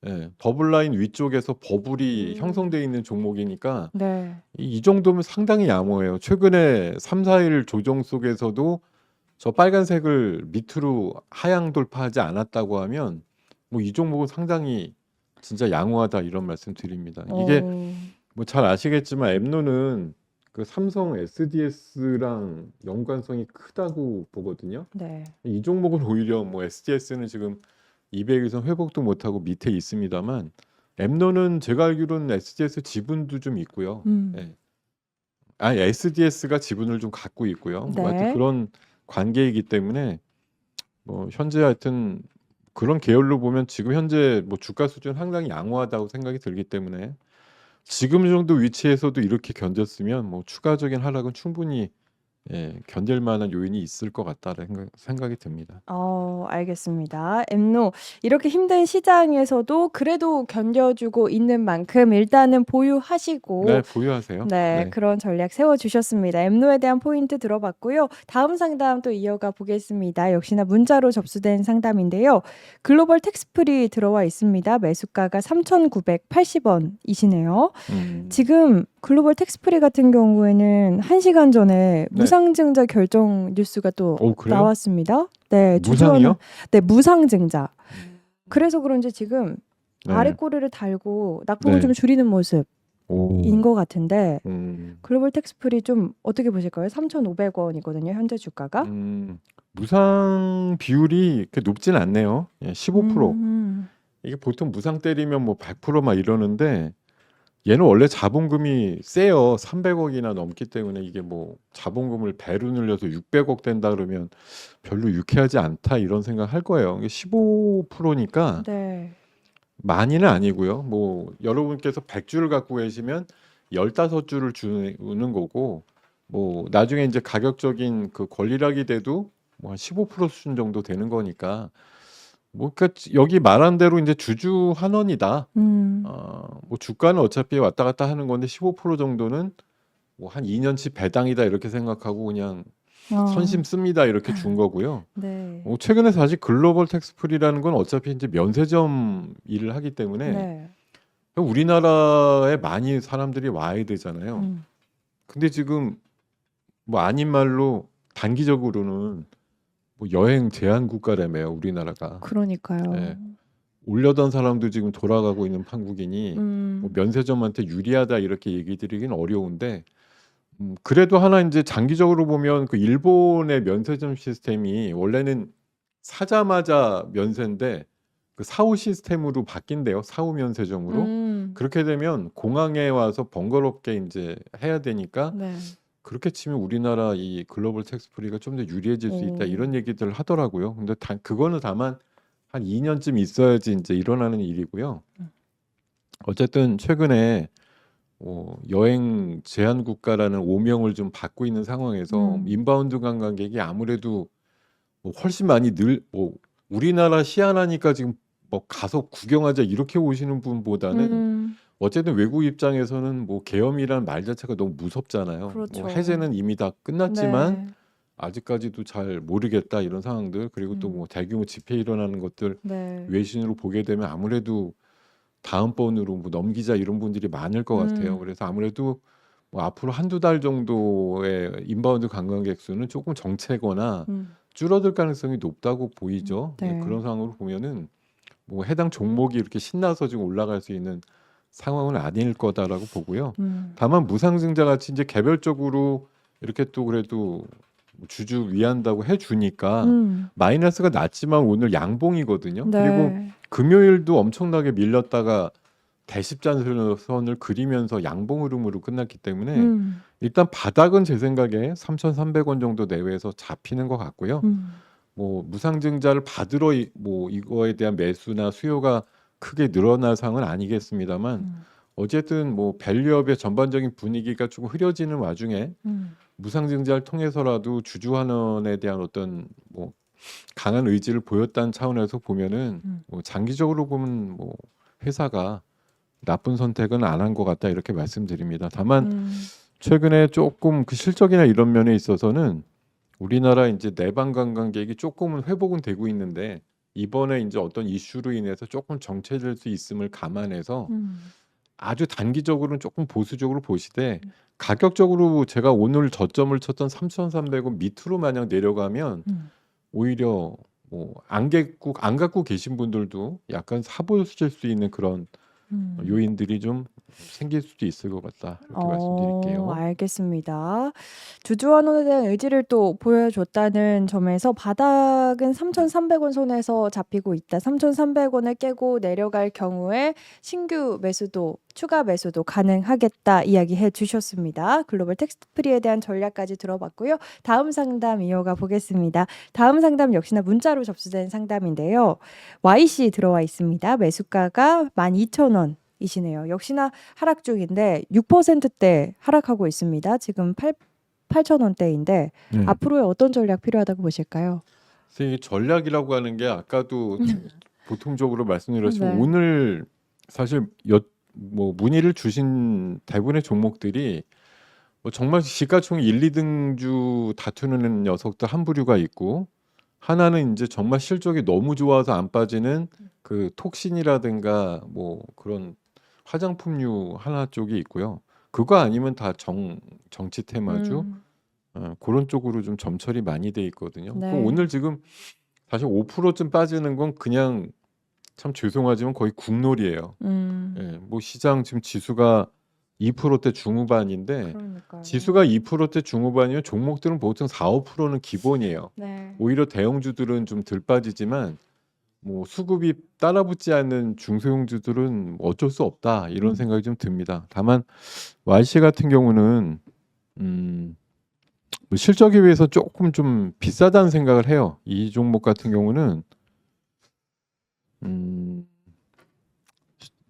예, 버블라인 위쪽에서 버블이 형성되어 있는 종목이니까 네. 이 정도면 상당히 양호해요. 최근에 3, 4일 조정 속에서도 저 빨간색을 밑으로 하향 돌파하지 않았다고 하면 뭐 이 종목은 상당히 진짜 양호하다 이런 말씀 드립니다. 이게 뭐 잘 아시겠지만 엠노는 그 삼성 SDS랑 연관성이 크다고 보거든요. 네. 이 종목은 오히려 뭐 SDS는 지금 200일선 회복도 못하고 밑에 있습니다만 엠노는 제가 알기로는 SDS 지분도 좀 있고요. 예. SDS가 지분을 좀 갖고 있고요. 네. 뭐 하여튼 그런 관계이기 때문에 뭐 현재 하여튼 그런 계열로 보면 지금 현재 뭐 주가 수준 상당히 양호하다고 생각이 들기 때문에 지금 정도 위치에서도 이렇게 견뎠으면 뭐 추가적인 하락은 충분히 예, 견딜 만한 요인이 있을 것 같다는 생각이 듭니다. 알겠습니다. 엠노 이렇게 힘든 시장에서도 그래도 견뎌주고 있는 만큼 일단은 보유하시고 네, 보유하세요. 네, 네. 그런 전략 세워주셨습니다. 엠노에 대한 포인트 들어봤고요. 다음 상담 또 이어가 보겠습니다. 역시나 문자로 접수된 상담인데요. 글로벌 텍스프리 들어와 있습니다. 매수가가 3,980원이시네요. 지금 글로벌 텍스프리 같은 경우에는 1시간 전에 무상증자 결정 뉴스가 또 그래요? 나왔습니다. 네, 무상이요? 네, 무상증자. 그래서 그런지 지금 네. 아래 꼬리를 달고 낙폭을 네. 좀 줄이는 모습. 오. 인 것 같은데 음. 글로벌 텍스프리 좀 어떻게 보실까요? 3,500원이거든요. 현재 주가가. 무상 비율이 그렇게 높진 않네요. 예, 15%. 음. 이게 보통 무상 때리면 뭐 100% 막 이러는데 얘는 원래 자본금이 세요. 300억이나 넘기 때문에 이게 뭐 자본금을 배로 늘려서 600억 된다 그러면 별로 유쾌하지 않다 이런 생각 할 거예요. 이게 15%니까 네. 많이는 아니고요. 뭐 여러분께서 100주를 갖고 계시면 15주를 주는 거고 뭐 나중에 이제 가격적인 그 권리락이 돼도 뭐 한 15% 수준 정도 되는 거니까 뭐 그러니까 여기 말한 대로 이제 주주 환원이다. 뭐 주가는 어차피 왔다 갔다 하는 건데 15% 정도는 뭐 한 2년치 배당이다 이렇게 생각하고 그냥 선심 씁니다 이렇게 준 거고요. 네. 최근에 사실 글로벌 텍스프리라는 건 어차피 이제 면세점 일을 하기 때문에 네. 우리나라에 많이 사람들이 와야 되잖아요. 근데 지금 뭐 아닌 말로 단기적으로는 뭐 여행 제한 국가라며요, 우리나라가. 그러니까요. 네. 올려던 사람도 지금 돌아가고 있는 판국이니 뭐 면세점한테 유리하다 이렇게 얘기 드리긴 어려운데 그래도 하나 이제 장기적으로 보면 그 일본의 면세점 시스템이 원래는 사자마자 면세인데 그 사후 시스템으로 바뀐대요. 사후 면세점으로. 그렇게 되면 공항에 와서 번거롭게 이제 해야 되니까 네. 그렇게 치면 우리나라 이 글로벌 텍스프리가 좀 더 유리해질 수 있다 이런 얘기들을 하더라고요. 근데 그거는 다만 한 2년쯤 있어야지 이제 일어나는 일이고요. 어쨌든 최근에 여행 제한 국가라는 오명을 좀 받고 있는 상황에서 인바운드 관광객이 아무래도 뭐 훨씬 많이 뭐 우리나라 시안하니까 지금 뭐 가서 구경하자 이렇게 오시는 분보다는 어쨌든 외국 입장에서는 뭐 계엄이라는 말 자체가 너무 무섭잖아요. 그렇죠. 뭐 해제는 이미 다 끝났지만 네. 아직까지도 잘 모르겠다 이런 상황들 그리고 또 뭐 대규모 집회 일어나는 것들 네. 외신으로 보게 되면 아무래도 다음번으로 뭐 넘기자 이런 분들이 많을 것 같아요. 그래서 아무래도 뭐 앞으로 한두 달 정도의 인바운드 관광객 수는 조금 정체거나 줄어들 가능성이 높다고 보이죠. 네. 예, 그런 상황으로 보면은 뭐 해당 종목이 이렇게 신나서 지금 올라갈 수 있는 상황은 아닐 거다라고 보고요. 다만 무상증자 같이 이제 개별적으로 이렇게 또 그래도 주주 위한다고 해주니까 마이너스가 낮지만 오늘 양봉이거든요. 네. 그리고 금요일도 엄청나게 밀렸다가 대십자선을 그리면서 양봉 흐름으로 끝났기 때문에 일단 바닥은 제 생각에 3,300원 정도 내외에서 잡히는 것 같고요. 뭐 무상증자를 받으러 뭐 이거에 대한 매수나 수요가 크게 늘어날 상황은 아니겠습니다만 어쨌든 뭐 밸류업의 전반적인 분위기가 조금 흐려지는 와중에 무상증자를 통해서라도 주주환원에 대한 어떤 뭐 강한 의지를 보였다는 차원에서 보면은 뭐 장기적으로 보면 뭐 회사가 나쁜 선택은 안 한 것 같다 이렇게 말씀드립니다. 다만 최근에 조금 그 실적이나 이런 면에 있어서는 우리나라 이제 내방 관광객이 조금은 회복은 되고 있는데 이번에 이제 어떤 이슈로 인해서 조금 정체될 수 있음을 감안해서 아주 단기적으로는 조금 보수적으로 보시되 가격적으로 제가 오늘 저점을 쳤던 3,300원 밑으로 마냥 내려가면 오히려 뭐 안 갖고 계신 분들도 약간 사보실 수 있는 그런 요인들이 좀 생길 수도 있을 것 같다 이렇게 말씀드릴게요. 알겠습니다. 주주환원에 대한 의지를 또 보여줬다는 점에서 바닥은 3,300원 선에서 잡히고 있다. 3,300원을 깨고 내려갈 경우에 신규 매수도 추가 매수도 가능하겠다 이야기해 주셨습니다. 글로벌 텍스프리에 대한 전략까지 들어봤고요. 다음 상담 이어가 보겠습니다. 다음 상담 역시나 문자로 접수된 상담인데요. YC 들어와 있습니다. 매수가가 12,000원. 이시네요. 역시나 하락 중인데 6%대 하락하고 있습니다. 지금 18,000원대인데 네. 앞으로의 어떤 전략 필요하다고 보실까요? 그래서 이 전략이라고 하는 게 아까도 보통적으로 말씀드렸지만 네. 오늘 사실 뭐 문의를 주신 대부분의 종목들이 뭐 정말 시가총액 1, 2등주 다투는 녀석들 한 부류가 있고 하나는 이제 정말 실적이 너무 좋아서 안 빠지는 그 톡신이라든가 뭐 그런 화장품류 하나 쪽이 있고요. 그거 아니면 다 정치 테마주 그런 쪽으로 좀 점철이 많이 돼 있거든요. 네. 그럼 오늘 지금 사실 5%쯤 빠지는 건 그냥 참 죄송하지만 거의 국놀이에요. 예, 뭐 시장 지금 지수가 2%대 중후반인데 그러니까요. 지수가 2%대 중후반이면 종목들은 보통 4, 5%는 기본이에요. 네. 오히려 대형주들은 좀 덜 빠지지만 뭐 수급이 따라붙지 않는 중소형주들은 어쩔 수 없다 이런 생각이 좀 듭니다. 다만 YC 같은 경우는 뭐 실적에 비해서 조금 좀 비싸다는 생각을 해요. 이 종목 같은 경우는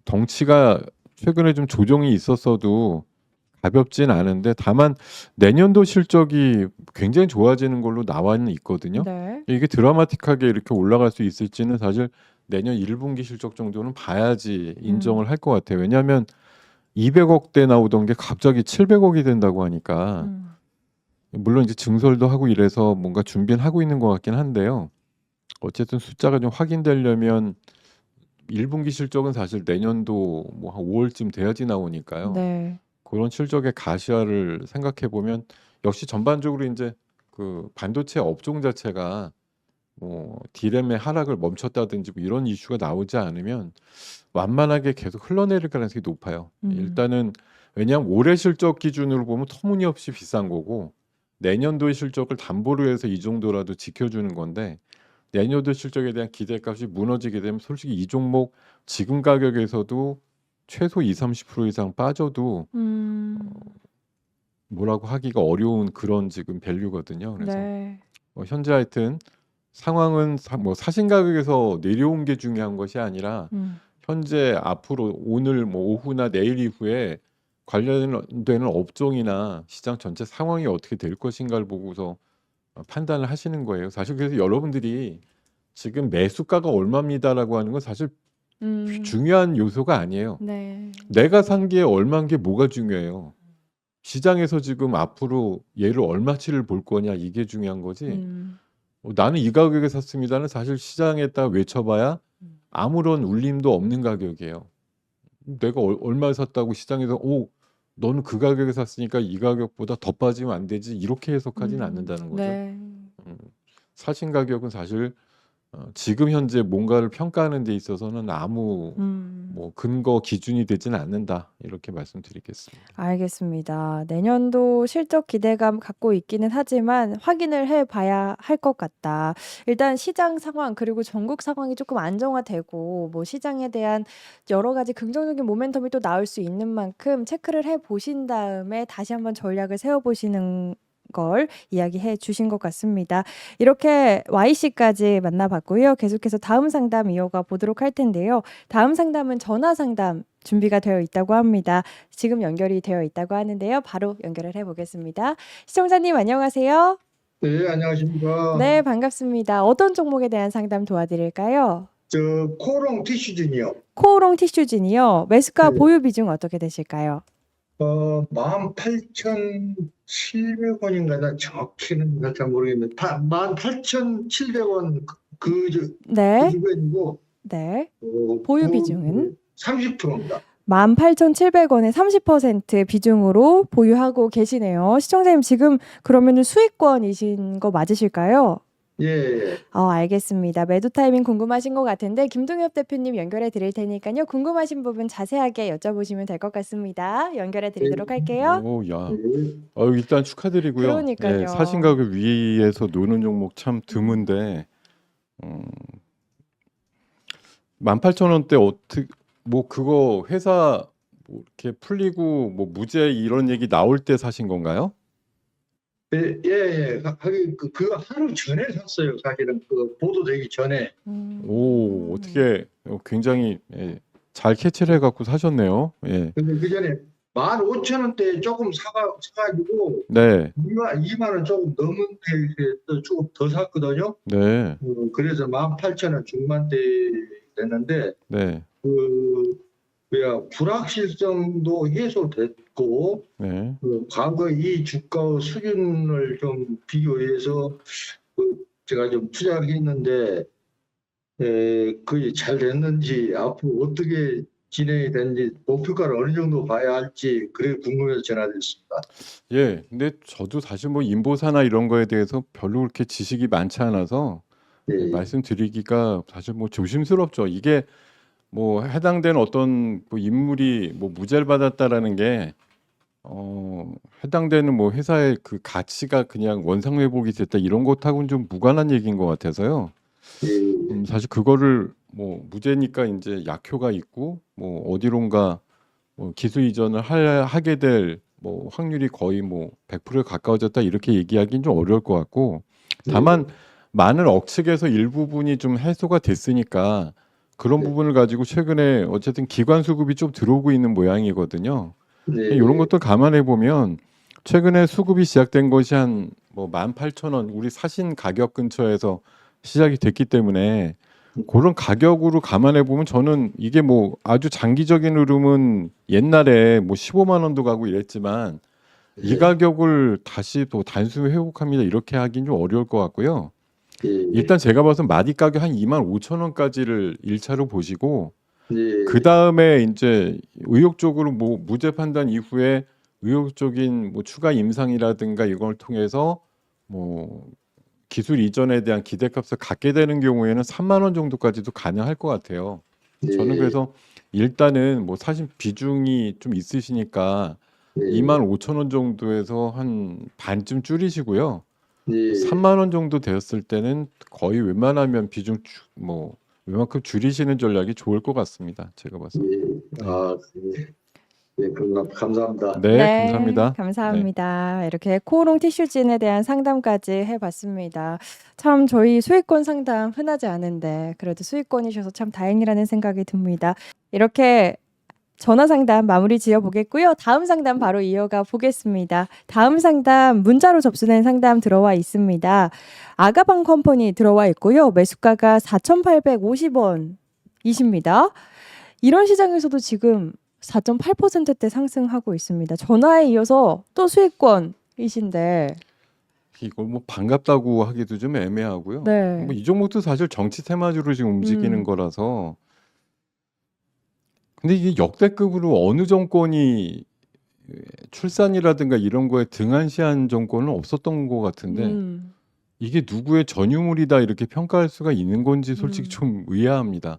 덩치가 최근에 좀 조정이 있었어도 가볍진 않은데 다만 내년도 실적이 굉장히 좋아지는 걸로 나와는 있거든요. 네. 이게 드라마틱하게 이렇게 올라갈 수 있을지는 사실 내년 1분기 실적 정도는 봐야지 인정을 할 것 같아요. 왜냐하면 200억대 나오던 게 갑자기 700억이 된다고 하니까 물론 이제 증설도 하고 이래서 뭔가 준비는 하고 있는 것 같긴 한데요. 어쨌든 숫자가 좀 확인되려면 1분기 실적은 사실 내년도 뭐 한 5월쯤 돼야지 나오니까요. 네. 그런 실적의 가시화를 생각해 보면 역시 전반적으로 이제 그 반도체 업종 자체가 뭐 디램의 하락을 멈췄다든지 뭐 이런 이슈가 나오지 않으면 완만하게 계속 흘러내릴 가능성이 높아요. 일단은 왜냐하면 올해 실적 기준으로 보면 터무니없이 비싼 거고 내년도의 실적을 담보로 해서 이 정도라도 지켜주는 건데 내년도 실적에 대한 기대값이 무너지게 되면 솔직히 이 종목 지금 가격에서도 최소 20-30% 이상 빠져도 뭐라고 하기가 어려운 그런 지금 밸류거든요. 그래서 네. 현재 하여튼 상황은 뭐 사신 가격에서 내려온 게 중요한 것이 아니라 현재 앞으로 오늘 뭐 오후나 내일 이후에 관련되는 업종이나 시장 전체 상황이 어떻게 될 것인가를 보고서 판단을 하시는 거예요. 사실 그래서 여러분들이 지금 매수가가 얼마입니다라고 하는 건 사실 중요한 요소가 아니에요. 네. 내가 산 게 얼마인 게 뭐가 중요해요. 시장에서 지금 앞으로 얘를 얼마치를 볼 거냐 이게 중요한 거지. 나는 이 가격에 샀습니다는 사실 시장에다 외쳐봐야 아무런 울림도 없는 가격이에요. 내가 얼마에 샀다고 시장에서 너는 그 가격에 샀으니까 이 가격보다 더 빠지면 안 되지 이렇게 해석하지는 않는다는 거죠. 네. 사신 가격은 사실 지금 현재 뭔가를 평가하는 데 있어서는 아무 뭐 근거 기준이 되지는 않는다 이렇게 말씀드리겠습니다. 알겠습니다. 내년도 실적 기대감 갖고 있기는 하지만 확인을 해봐야 할 것 같다. 일단 시장 상황 그리고 전국 상황이 조금 안정화되고 뭐 시장에 대한 여러 가지 긍정적인 모멘텀이 또 나올 수 있는 만큼 체크를 해보신 다음에 다시 한번 전략을 세워보시는 걸 이야기해 주신 것 같습니다. 이렇게 YC까지 만나봤고요. 계속해서 다음 상담 이어가 보도록 할 텐데요. 다음 상담은 전화 상담 준비가 되어 있다고 합니다. 지금 연결이 되어 있다고 하는데요. 바로 연결을 해보겠습니다. 시청자님 안녕하세요. 네, 안녕하십니까. 네, 반갑습니다. 어떤 종목에 대한 상담 도와드릴까요? 저 코롱 티슈진이요. 코오롱 티슈진이요. 매수가 네. 보유 비중 어떻게 되실까요? 18,700원인가 정확히는 잘 모르겠는데 18,700원 그 네, 주변이고 네. 보유 비중은? 30%입니다. 18,700원에 30% 비중으로 보유하고 계시네요. 시청자님 지금 그러면은 수익권이신 거 맞으실까요? 예. 알겠습니다. 매도 타이밍 궁금하신 것 같은데 김동엽 대표님 연결해 드릴 테니까요. 궁금하신 부분 자세하게 여쭤보시면 될 것 같습니다. 연결해 드리도록 할게요. 야. 예. 일단 축하드리고요. 그러니까요. 예, 사신 가격 위에서 노는 종목 참 드문데 18,000원대 어떻게 뭐 그거 회사 뭐 이렇게 풀리고 뭐 무죄 이런 얘기 나올 때 사신 건가요? 예. 그거 하루 전에 샀어요. 사실은 그 보도되기 전에. 어떻게 굉장히 잘 캐치를 해갖고 사셨네요. 예. 근데 그 전에 15,000원대 조금 사가지고 네, 2만 원 조금 넘은데 이렇게 또 조금 더 샀거든요. 네, 그래서 18,000원 중반대 됐는데 네, 불확실성도 해소됐고 네. 과거 이 주가 수준을 좀 비교해서 제가 좀 투자를 했는데 그게 잘 됐는지 앞으로 어떻게 진행이 됐는지 목표가를 어느 정도 봐야 할지 그게 궁금해서 전화드렸습니다. 예, 근데 저도 사실 뭐 인보사나 이런 거에 대해서 별로 그렇게 지식이 많지 않아서 예, 말씀드리기가 사실 뭐 조심스럽죠. 이게 뭐 해당된 어떤 뭐 인물이 뭐 무죄를 받았다라는 게 해당되는 뭐 회사의 그 가치가 그냥 원상 회복이 됐다 이런 것하고는 좀 무관한 얘기인 것 같아서요. 예, 사실 그거를 뭐 무죄니까 이제 약효가 있고 뭐 어디론가 뭐 기술 이전을 하게 될 뭐 확률이 거의 뭐 100%에 가까워졌다 이렇게 얘기하기는 좀 어려울 것 같고 다만 많은 억측에서 일부분이 좀 해소가 됐으니까 그런 네. 부분을 가지고 최근에 어쨌든 기관 수급이 좀 들어오고 있는 모양이거든요. 네, 이런 것도 감안해 보면 최근에 수급이 시작된 것이 한 뭐 18,000원 우리 사신 가격 근처에서 시작이 됐기 때문에 그런 가격으로 감안해 보면 저는 이게 뭐 아주 장기적인 흐름은 옛날에 뭐 15만 원도 가고 이랬지만 이 네. 가격을 다시 또 단순히 회복합니다 이렇게 하긴 좀 어려울 것 같고요. 예, 일단 제가 봐서 마디 가격 한 25,000원까지를 1차로 보시고 예, 그 다음에 이제 의욕적으로 뭐 무죄 판단 이후에 의욕적인 뭐 추가 임상이라든가 이걸 통해서 뭐 기술 이전에 대한 기대값을 갖게 되는 경우에는 3만 원 정도까지도 가능할 것 같아요. 저는 예, 그래서 일단은 뭐 사실 비중이 좀 있으시니까 예, 25,000원 정도에서 한 반쯤 줄이시고요. 예, 3만 원 정도 되었을 때는 거의 웬만하면 비중 뭐 웬만큼 줄이시는 전략이 좋을 것 같습니다. 제가 봐서. 예. 아, 예, 그럼 감사합니다. 네, 감사합니다. 네. 감사합니다. 이렇게 코오롱 티슈진에 대한 상담까지 해봤습니다. 참 저희 수익권 상담 흔하지 않은데 그래도 수익권이셔서 참 다행이라는 생각이 듭니다. 이렇게 전화 상담 마무리 지어 보겠고요. 다음 상담 바로 이어가 보겠습니다. 다음 상담 문자로 접수된 상담 들어와 있습니다. 아가방 컴퍼니 들어와 있고요. 매수가가 4,850원이십니다. 이런 시장에서도 지금 4.8%대 상승하고 있습니다. 전화에 이어서 또 수익권이신데 이거 뭐 반갑다고 하기도 좀 애매하고요. 네. 뭐 이 종목도 사실 정치 테마주로 지금 움직이는 거라서. 근데 이게 역대급으로 어느 정권이 출산이라든가 이런 거에 등한시한 정권은 없었던 것 같은데 이게 누구의 전유물이다 이렇게 평가할 수가 있는 건지 솔직히 좀 의아합니다.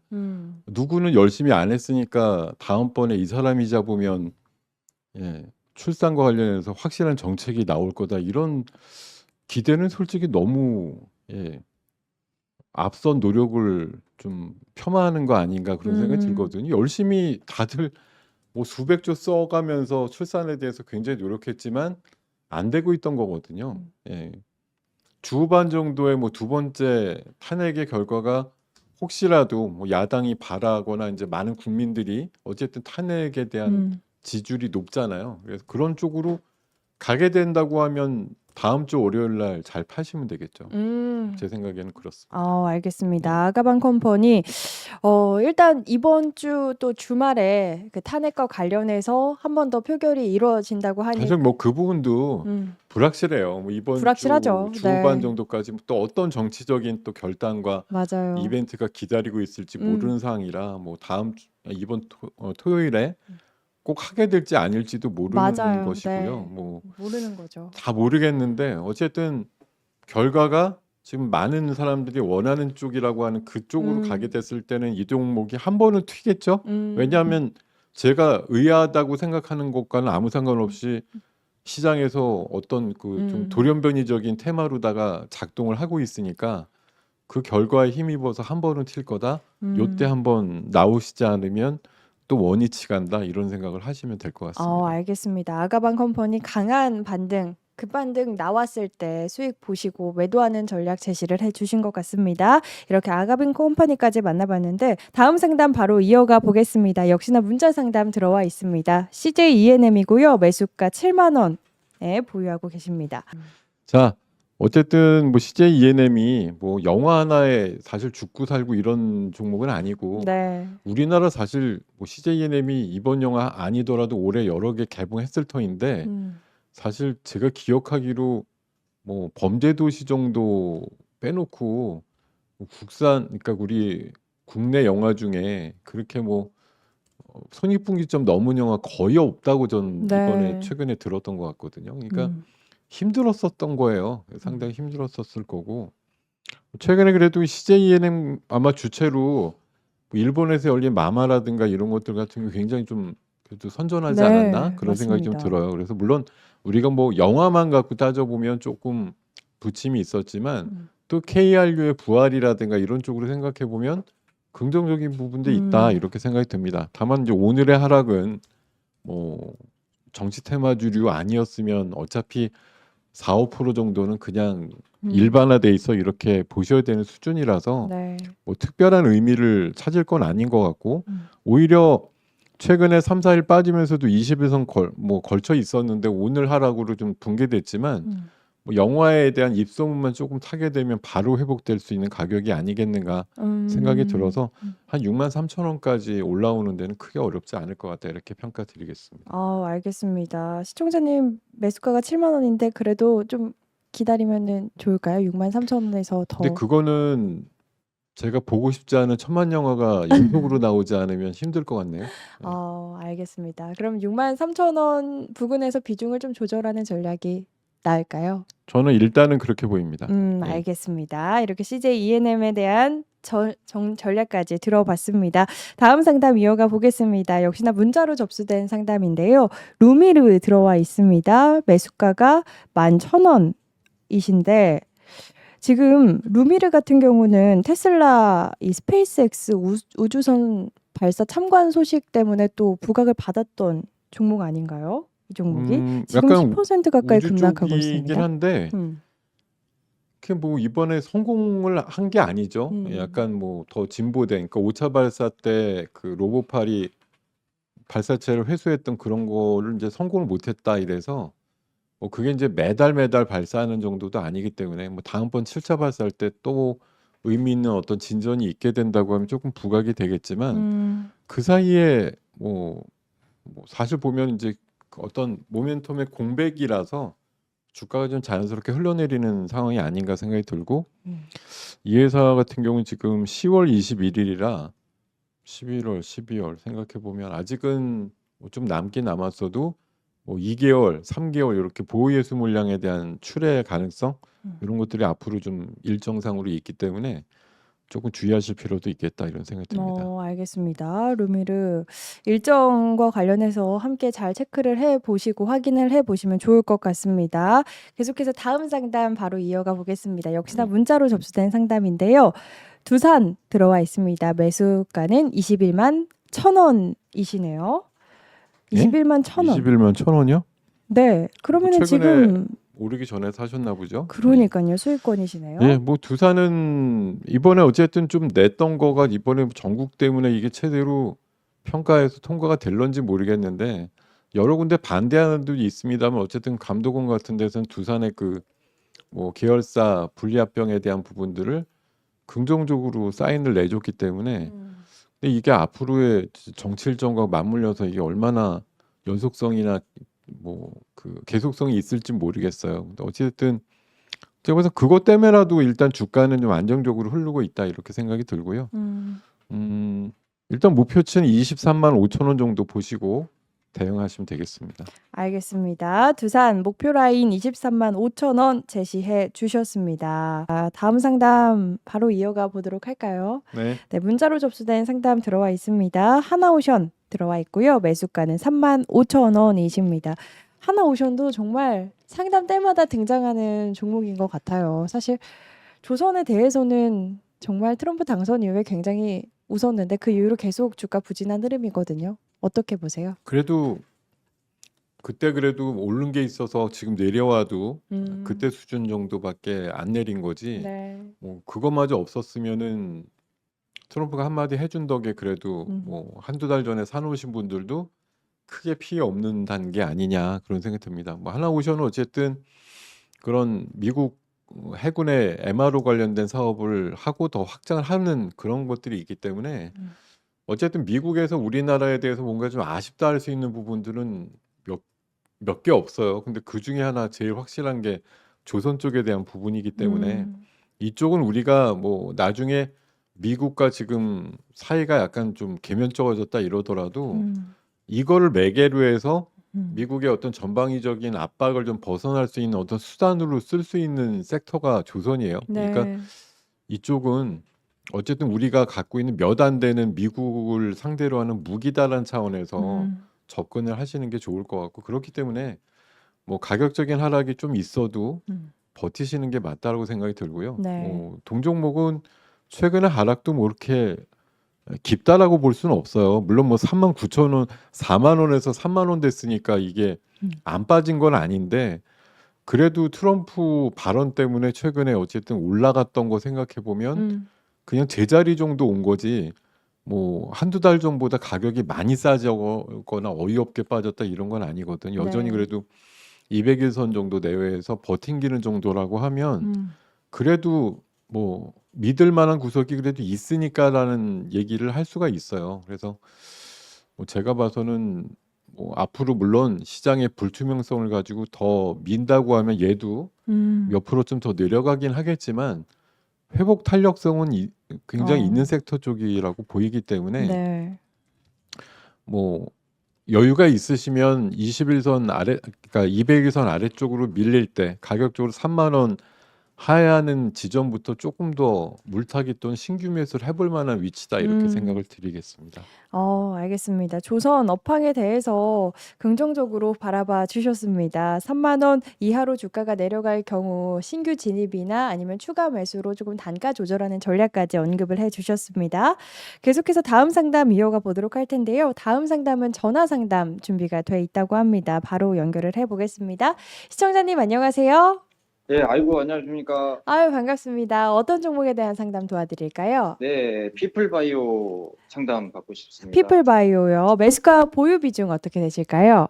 누구는 열심히 안 했으니까 다음번에 이 사람이 잡으면 출산과 관련해서 확실한 정책이 나올 거다 이런 기대는 솔직히 너무 앞선 노력을 좀 폄하하는 거 아닌가 그런 생각이 들거든요. 열심히 다들 뭐 수백조 써가면서 출산에 대해서 굉장히 노력했지만 안 되고 있던 거거든요. 주후반 정도의 뭐 두 번째 탄핵의 결과가 혹시라도 뭐 야당이 바라거나 이제 많은 국민들이 어쨌든 탄핵에 대한 지지율이 높잖아요. 그래서 그런 쪽으로 가게 된다고 하면 다음 주 월요일 날 잘 파시면 되겠죠. 제 생각에는 그렇습니다. 알겠습니다. 아가방 컴퍼니 일단 이번 주 또 주말에 그 탄핵과 관련해서 한 번 더 표결이 이루어진다고 하니 사실 뭐 그 부분도 불확실해요. 뭐 이번 불확실하죠. 주 주후반 네. 정도까지 또 어떤 정치적인 또 결단과 맞아요. 이벤트가 기다리고 있을지 모르는 상황이라 뭐 다음 이번 토요일에 꼭 하게 될지 아닐지도 모르는 맞아요. 것이고요. 네. 뭐 모르는 거죠. 다 모르겠는데 어쨌든 결과가 지금 많은 사람들이 원하는 쪽이라고 하는 그쪽으로 가게 됐을 때는 이 종목이 한 번은 튀겠죠. 왜냐하면 제가 의아하다고 생각하는 것과는 아무 상관없이 시장에서 어떤 그 좀 돌연변이적인 테마로다가 작동을 하고 있으니까 그 결과에 힘입어서 한 번은 튈 거다. 요때 한번 나오시지 않으면 또 원위치 간다 이런 생각을 하시면 될 것 같습니다. 알겠습니다. 아가방 컴퍼니 강한 반등 급반등 나왔을 때 수익 보시고 매도하는 전략 제시를 해주신 것 같습니다. 이렇게 아가빈 컴퍼니까지 만나봤는데 다음 상담 바로 이어가 보겠습니다. 역시나 문자 상담 들어와 있습니다. CJ ENM이고요. 매수가 7만 원에 보유하고 계십니다. 자, 어쨌든 뭐 CJ ENM이 뭐 영화 하나에 사실 죽고 살고 이런 종목은 아니고 네. 우리나라 사실 뭐 CJ ENM이 이번 영화 아니더라도 올해 여러 개 개봉했을 터인데 사실 제가 기억하기로 뭐 범죄도시 정도 빼놓고 뭐 국산 그러니까 우리 국내 영화 중에 그렇게 뭐 손익분기점 넘은 영화 거의 없다고 전 이번에 네. 최근에 들었던 것 같거든요. 그러니까 음. 힘들었었던 거예요. 상당히 힘들었었을 거고 최근에 그래도 CJ ENM 아마 주체로 뭐 일본에서 열린 마마라든가 이런 것들 같은 경우 굉장히 좀 그래도 선전하지 네, 않았나 그런 생각이 좀 맞습니다. 들어요. 그래서 물론 우리가 뭐 영화만 갖고 따져보면 조금 부침이 있었지만 또 KRU의 부활이라든가 이런 쪽으로 생각해 보면 긍정적인 부분도 있다 이렇게 생각이 듭니다. 다만 이제 오늘의 하락은 뭐 정치 테마주류 아니었으면 어차피 4~5% 정도는 그냥 일반화돼 있어 이렇게 보셔야 되는 수준이라서 네. 뭐 특별한 의미를 찾을 건 아닌 것 같고 오히려 최근에 3~4일 빠지면서도 20일선 걸쳐 있었는데 오늘 하락으로 좀 붕괴됐지만 뭐 영화에 대한 입소문만 조금 타게 되면 바로 회복될 수 있는 가격이 아니겠는가 생각이 들어서 한 63,000원까지 올라오는 데는 크게 어렵지 않을 것 같다 이렇게 평가드리겠습니다. 알겠습니다. 시청자님 매수가가 7만 원인데 그래도 좀 기다리면은 좋을까요? 63,000원에서 더. 근데 그거는 제가 보고 싶지 않은 천만 영화가 연속으로 나오지 않으면 힘들 것 같네요. 알겠습니다. 그럼 63,000원 부근에서 비중을 좀 조절하는 전략이 나을까요? 저는 일단은 그렇게 보입니다. 예. 알겠습니다. 이렇게 CJ ENM에 대한 전략까지 들어봤습니다. 다음 상담 이어가 보겠습니다. 역시나 문자로 접수된 상담인데요. 루미르 들어와 있습니다. 매수가가 11,000원이신데 지금 루미르 같은 경우는 테슬라 이 스페이스X 우주선 발사 참관 소식 때문에 또 부각을 받았던 종목 아닌가요? 이 종목이 지금 약간 10% 가까이 우주 급락하고 쪽이긴 있습니다. 한데 그 뭐 이번에 성공을 한 게 아니죠. 약간 뭐 더 진보된 그러니까 5차 발사 때 그 로봇팔이 발사체를 회수했던 그런 거를 이제 성공을 못했다 이래서 뭐 그게 이제 매달 발사하는 정도도 아니기 때문에 뭐 다음번 7차 발사할 때 또 의미 있는 어떤 진전이 있게 된다고 하면 조금 부각이 되겠지만 그 사이에 뭐 사실 보면 이제 그 어떤 모멘텀의 공백이라서 주가가 좀 자연스럽게 흘러내리는 상황이 아닌가 생각이 들고 이 회사 같은 경우는 지금 10월 21일이라 11월, 12월 생각해 보면 아직은 뭐 좀 남긴 남았어도 뭐 2개월, 3개월 이렇게 보호예수 물량에 대한 출회 가능성 이런 것들이 앞으로 좀 일정상으로 있기 때문에 조금 주의하실 필요도 있겠다 이런 생각이 듭니다. 알겠습니다. 루미르 일정과 관련해서 함께 잘 체크를 해보시고 확인을 해보시면 좋을 것 같습니다. 계속해서 다음 상담 바로 이어가 보겠습니다. 역시나 문자로 접수된 상담인데요. 두산 들어와 있습니다. 매수가는 21만 1,000원이시네요. 예? 21만 1,000원. 21만 1,000원이요? 네. 그러면은 최근에 지금 오르기 전에 사셨나 보죠? 그러니까요. 수익권이시네요. 예, 뭐 두산은 이번에 어쨌든 좀 냈던 거가 이번에 전국 때문에 이게 제대로 평가해서 통과가 될런지 모르겠는데 여러 군데 반대하는 분도 있습니다만 어쨌든 감독원 같은 데서는 두산의 그 뭐 계열사 분리합병에 대한 부분들을 긍정적으로 사인을 내줬기 때문에 근데 이게 앞으로의 정치 일정과 맞물려서 이게 얼마나 연속성이나 뭐 그 계속성이 있을지 모르겠어요. 근데 어쨌든 제가 봐서 그것 때문에라도 일단 주가는 좀 안정적으로 흐르고 있다 이렇게 생각이 들고요. 일단 목표치는 23만 5천 원 정도 보시고 대응하시면 되겠습니다. 알겠습니다. 두산 목표 라인 23만 5천 원 제시해 주셨습니다. 다음 상담 바로 이어가 보도록 할까요? 네. 네, 문자로 접수된 상담 들어와 있습니다. 하나오션 들어와 있고요. 매수가는 3만 5천 원이십니다. 하나오션도 정말 상담 때마다 등장하는 종목인 것 같아요. 사실 조선에 대해서는 정말 트럼프 당선 이후에 굉장히 웃었는데 그 이후로 계속 주가 부진한 흐름이거든요. 어떻게 보세요? 그래도 그때 그래도 오른 게 있어서 지금 내려와도 음. 그때 수준 정도밖에 안 내린 거지. 네. 뭐 그것마저 없었으면은 트럼프가 한마디 해준 덕에 그래도 뭐 한두 달 전에 사놓으신 분들도 크게 피해 없는 단계 아니냐 그런 생각이 듭니다. 뭐 하나오션은 어쨌든 그런 미국 해군의 MRO 관련된 사업을 하고 더 확장을 하는 그런 것들이 있기 때문에 어쨌든 미국에서 우리나라에 대해서 뭔가 좀 아쉽다 할 수 있는 부분들은 몇 개 없어요. 근데 그 중에 하나 제일 확실한 게 조선 쪽에 대한 부분이기 때문에 이쪽은 우리가 뭐 나중에 미국과 지금 사이가 약간 좀 개면적어졌다 이러더라도 이거를 매개로 해서 미국의 어떤 전방위적인 압박을 좀 벗어날 수 있는 어떤 수단으로 쓸 수 있는 섹터가 조선이에요. 그러니까 네. 이쪽은 어쨌든 우리가 갖고 있는 몇 안 되는 미국을 상대로 하는 무기다라는 차원에서 접근을 하시는 게 좋을 것 같고 그렇기 때문에 뭐 가격적인 하락이 좀 있어도 버티시는 게 맞다라고 생각이 들고요. 네. 뭐 동종목은 최근에 하락도 뭐 이렇게 깊다라고 볼 수는 없어요. 물론 뭐 39,000원, 4만 원에서 3만 원 됐으니까 이게 안 빠진 건 아닌데 그래도 트럼프 발언 때문에 최근에 어쨌든 올라갔던 거 생각해 보면 그냥 제자리 정도 온 거지. 뭐 한두 달 전보다 가격이 많이 싸졌거나 어이없게 빠졌다 이런 건 아니거든. 여전히 네. 그래도 200일선 정도 내외에서 버팅기는 정도라고 하면 그래도 뭐 믿을 만한 구석이 그래도 있으니까라는 얘기를 할 수가 있어요. 그래서 뭐 제가 봐서는 뭐 앞으로 물론 시장의 불투명성을 가지고 더 민다고 하면 얘도 몇 프로 좀 더 내려가긴 하겠지만 회복 탄력성은 굉장히 어. 있는 섹터 쪽이라고 보이기 때문에 네. 뭐 여유가 있으시면 21선 아래 그러니까 200일선 아래쪽으로 밀릴 때 가격적으로 3만 원 하회하는 지점부터 조금 더 물타기 또는 신규 매수를 해볼 만한 위치다 이렇게 생각을 드리겠습니다. 알겠습니다. 조선 업황에 대해서 긍정적으로 바라봐 주셨습니다. 3만 원 이하로 주가가 내려갈 경우 신규 진입이나 아니면 추가 매수로 조금 단가 조절하는 전략까지 언급을 해 주셨습니다. 계속해서 다음 상담 이어가 보도록 할 텐데요. 다음 상담은 전화 상담 준비가 돼 있다고 합니다. 바로 연결을 해 보겠습니다. 시청자님 안녕하세요. 네, 아이고, 안녕하십니까. 아유, 반갑습니다. 어떤 종목에 대한 상담 도와드릴까요? 네, 피플바이오 상담 받고 싶습니다. 피플바이오요. 매수가 보유 비중 어떻게 되실까요?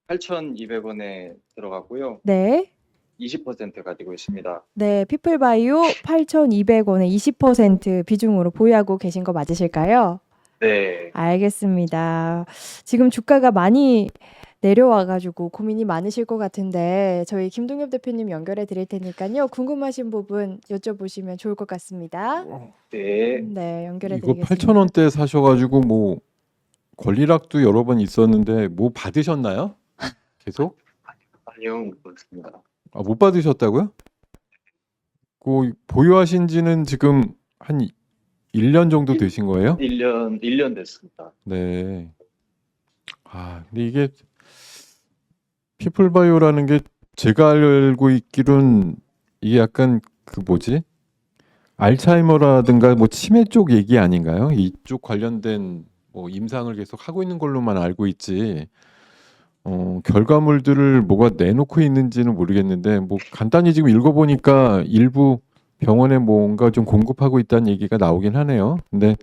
8,200원에 들어갔고요. 네. 20% 가지고 있습니다. 네, 피플바이오 8,200원에 20% 비중으로 보유하고 계신 거 맞으실까요? 네, 알겠습니다. 지금 주가가 많이 내려와가지고 고민이 많으실 것 같은데 저희 김동엽 대표님 연결해 드릴 테니까요. 궁금하신 부분 여쭤보시면 좋을 것 같습니다. 네. 네, 연결해 이거 드리겠습니다. 8,000원대 사셔가지고 뭐 권리락도 여러 번 있었는데 뭐 받으셨나요? 계속? 아니요, 그렇습니다. 아, 못 받으셨다고요? 그 보유하신 지는 지금 한 1년 정도 되신 거예요? 1년 됐습니다. 네. 아, 근데 이게 피플바이오라는 게 제가 알고 있기로는 이게 약간 그 뭐지? 알츠하이머라든가 뭐 치매 쪽 얘기 아닌가요? 이쪽 관련된 뭐 임상을 계속 하고 있는 걸로만 알고 있지. 결과물들을 뭐가 내놓고 있는지는 모르겠는데 뭐 간단히 지금 읽어보니까 일부 병원에 뭔가 좀 공급하고 있다는 얘기가 나오긴 하네요. 근데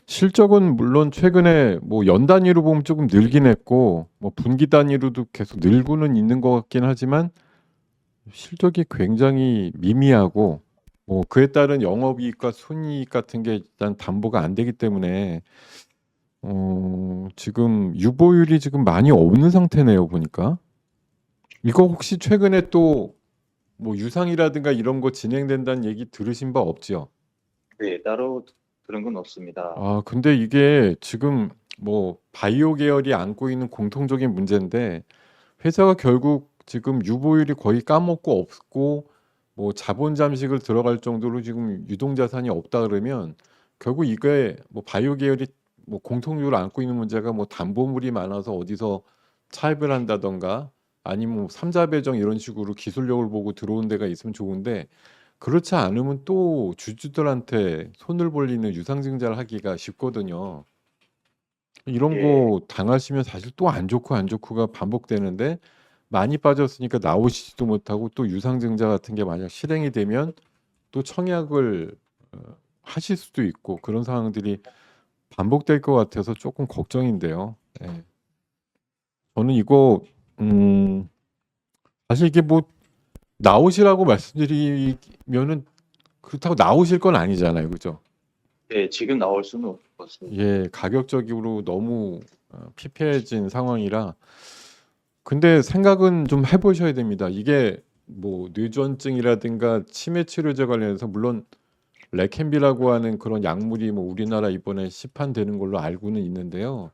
실적은 물론 최근에 뭐 연 단위로 보면 조금 늘긴 했고 뭐 분기 단위로도 계속 늘고는 있는 것 같긴 하지만 실적이 굉장히 미미하고 뭐 그에 따른 영업이익과 손익 같은 게 일단 담보가 안 되기 때문에 지금 유보율이 지금 많이 없는 상태네요 보니까. 이거 혹시 최근에 또 뭐 유상이라든가 이런 거 진행된다는 얘기 들으신 바 없지요? 네, 따로 그런 건 없습니다. 아, 근데 이게 지금 뭐 바이오 계열이 안고 있는 공통적인 문제인데 회사가 결국 지금 유보율이 거의 까먹고 없고 뭐 자본 잠식을 들어갈 정도로 지금 유동 자산이 없다 그러면 결국 이게 뭐 바이오 계열이 뭐 공통적으로 안고 있는 문제가 뭐 담보물이 많아서 어디서 차입을 한다던가 아니면 삼자 배정 이런 식으로 기술력을 보고 들어온 데가 있으면 좋은데 그렇지 않으면 또 주주들한테 손을 벌리는 유상증자를 하기가 쉽거든요. 이런 예. 거 당하시면 사실 또 안 좋고가 반복되는데 많이 빠졌으니까 나오시지도 못하고 또 유상증자 같은 게 만약 실행이 되면 또 청약을 하실 수도 있고 그런 상황들이 반복될 것 같아서 조금 걱정인데요. 예. 저는 이거 사실 이게 뭐 나오시라고 말씀드리면은 그렇다고 나오실 건 아니잖아요, 그죠? 예, 지금 나올 수는 없을 것 같습니다. 예, 가격적으로 너무 피폐해진 상황이라. 근데 생각은 좀 해보셔야 됩니다. 이게 뭐 뇌전증이라든가 치매 치료제 관련해서 물론 레캠비라고 하는 그런 약물이 뭐 우리나라 이번에 시판되는 걸로 알고는 있는데요.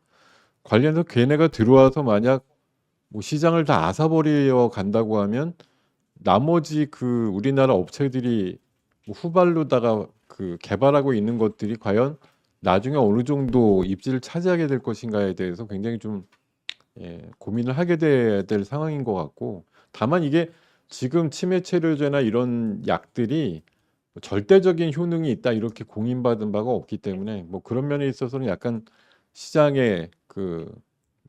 관련해서 걔네가 들어와서 만약 뭐 시장을 다 앗아버려 간다고 하면 나머지 그 우리나라 업체들이 뭐 후발로다가 그 개발하고 있는 것들이 과연 나중에 어느 정도 입지를 차지하게 될 것인가에 대해서 굉장히 좀 고민을 하게 돼야 될 상황인 것 같고, 다만 이게 지금 치매 치료제나 이런 약들이 뭐 절대적인 효능이 있다 이렇게 공인받은 바가 없기 때문에 뭐 그런 면에 있어서는 약간 시장에 그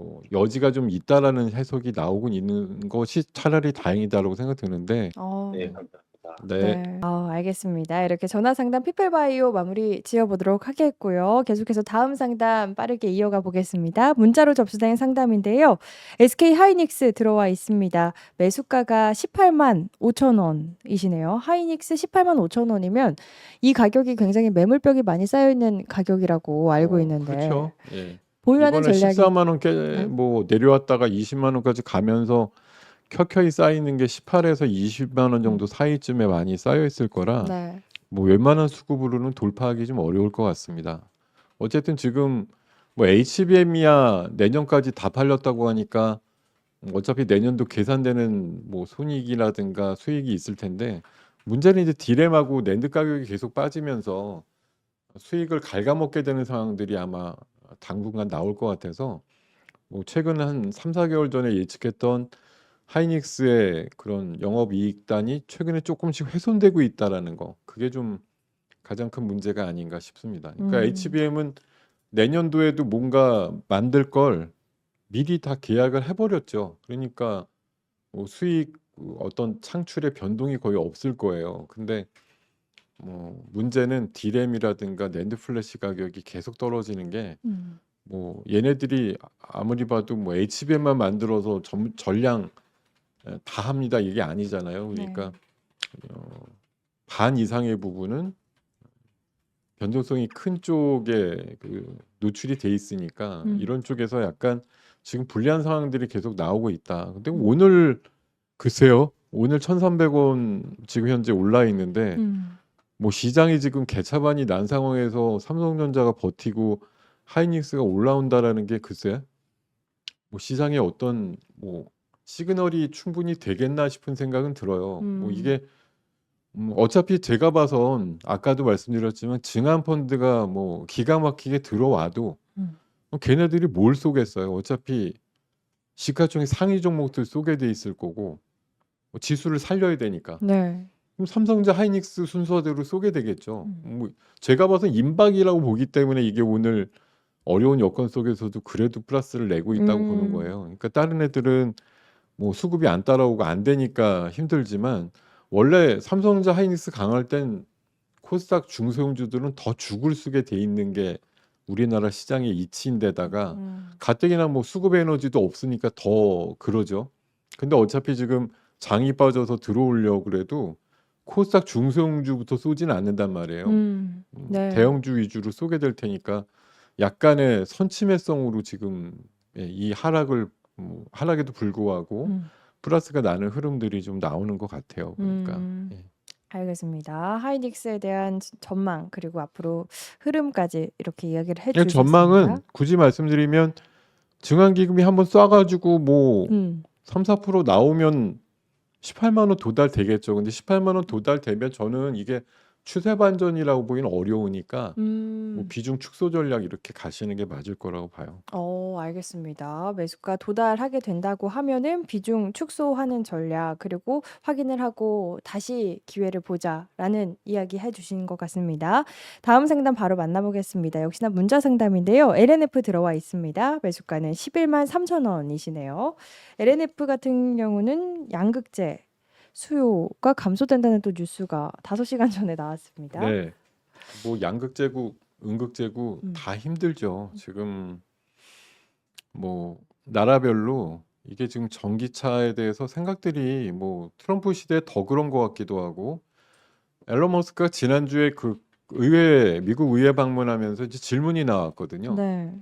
뭐 여지가 좀 있다라는 해석이 나오곤 있는 것이 차라리 다행이다라고 생각드는데. 네, 감사합니다. 네. 네. 알겠습니다. 이렇게 전화 상담 피플바이오 마무리 지어보도록 하겠고요. 계속해서 다음 상담 빠르게 이어가 보겠습니다. 문자로 접수된 상담인데요. SK 하이닉스 들어와 있습니다. 매수가가 18만 5천 원이시네요. 하이닉스 18만 5천 원이면 이 가격이 굉장히 매물벽이 많이 쌓여 있는 가격이라고 알고 있는데 그렇죠. 예. 보유하는 이번에 전략이 14만 원께 뭐 내려왔다가 20만 원까지 가면서 켜켜이 쌓이는 게 18에서 20만 원 정도 사이쯤에 많이 쌓여 있을 거라 네. 뭐 웬만한 수급으로는 돌파하기 좀 어려울 것 같습니다. 어쨌든 지금 뭐 HBM이야 내년까지 다 팔렸다고 하니까 어차피 내년도 계산되는 뭐 손익이라든가 수익이 있을 텐데, 문제는 이제 디램하고 낸드 가격이 계속 빠지면서 수익을 갉아먹게 되는 상황들이 아마 당분간 나올 것 같아서 뭐 최근 한 3, 4개월 전에 예측했던 하이닉스의 그런 영업이익단이 최근에 조금씩 훼손되고 있다라는 거, 그게 좀 가장 큰 문제가 아닌가 싶습니다. 그러니까 HBM은 내년도에도 뭔가 만들 걸 미리 다 계약을 해버렸죠. 그러니까 뭐 수익 어떤 창출의 변동이 거의 없을 거예요. 근데 뭐 문제는 디램이라든가 낸드 플래시 가격이 계속 떨어지는 게 뭐 얘네들이 아무리 봐도 뭐 HBM만 만들어서 전량 다 합니다 이게 아니잖아요. 그러니까 반 이상의 부분은 변동성이 큰 쪽에 그 노출이 돼 있으니까 이런 쪽에서 약간 지금 불리한 상황들이 계속 나오고 있다. 근데 오늘 글쎄요, 오늘 1,300원 지금 현재 올라 있는데 뭐 시장이 지금 개차반이 난 상황에서 삼성전자가 버티고 하이닉스가 올라온다라는 게 글쎄 뭐 시장에 어떤 뭐 시그널이 충분히 되겠나 싶은 생각은 들어요. 뭐 이게 어차피 제가 봐선 아까도 말씀드렸지만 증한 펀드가 뭐 기가 막히게 들어와도 걔네들이 뭘 쏘겠어요. 어차피 시가총액 상위 종목들 쏘게 돼 있을 거고 뭐 지수를 살려야 되니까. 네. 그럼 삼성전자 하이닉스 순서대로 쏘게 되겠죠. 뭐 제가 봐서 임박이라고 보기 때문에 이게 오늘 어려운 여건 속에서도 그래도 플러스를 내고 있다고 보는 거예요. 그러니까 다른 애들은 뭐 수급이 안 따라오고 안 되니까 힘들지만 원래 삼성전자 하이닉스 강할 땐 코스닥 중소형주들은 더 죽을 쓰게 돼 있는 게 우리나라 시장의 이치인데다가 가뜩이나 뭐 수급 에너지도 없으니까 더 그러죠. 근데 어차피 지금 장이 빠져서 들어오려고 그래도 코스닥 중소형주부터 쏘지는 않는단 말이에요. 네. 대형주 위주로 쏘게 될 테니까 약간의 선침해성으로 지금 이 하락에도 불구하고 플러스가 나는 흐름들이 좀 나오는 것 같아요. 그러니까 알겠습니다. 하이닉스에 대한 전망 그리고 앞으로 흐름까지 이렇게 이야기를 예, 해주셨습니다. 전망은 굳이 말씀드리면 증한기금이 한번 쏴가지고 뭐 3, 4% 나오면 18만 원 도달되겠죠. 근데 18만 원 도달되면 저는 이게 추세 반전이라고 보기는 어려우니까 뭐 음. 비중 축소 전략 이렇게 가시는 게 맞을 거라고 봐요. 알겠습니다. 매수가 도달하게 된다고 하면은 비중 축소하는 전략, 그리고 확인을 하고 다시 기회를 보자라는 이야기 해주신 것 같습니다. 다음 상담 바로 만나보겠습니다. 역시나 문자 상담인데요. LNF 들어와 있습니다. 매수가는 11만 3천 원이시네요. LNF 같은 경우는 양극재 수요가 감소된다는 또 뉴스가 5시간 전에 나왔습니다. 네. 뭐 양극재고 음극재고 음. 다 힘들죠. 지금 뭐 나라별로 이게 지금 전기차에 대해서 생각들이 뭐 트럼프 시대에 더 그런 것 같기도 하고, 앨런 머스크가 지난주에 그 미국 의회 방문하면서 이제 질문이 나왔거든요. 네.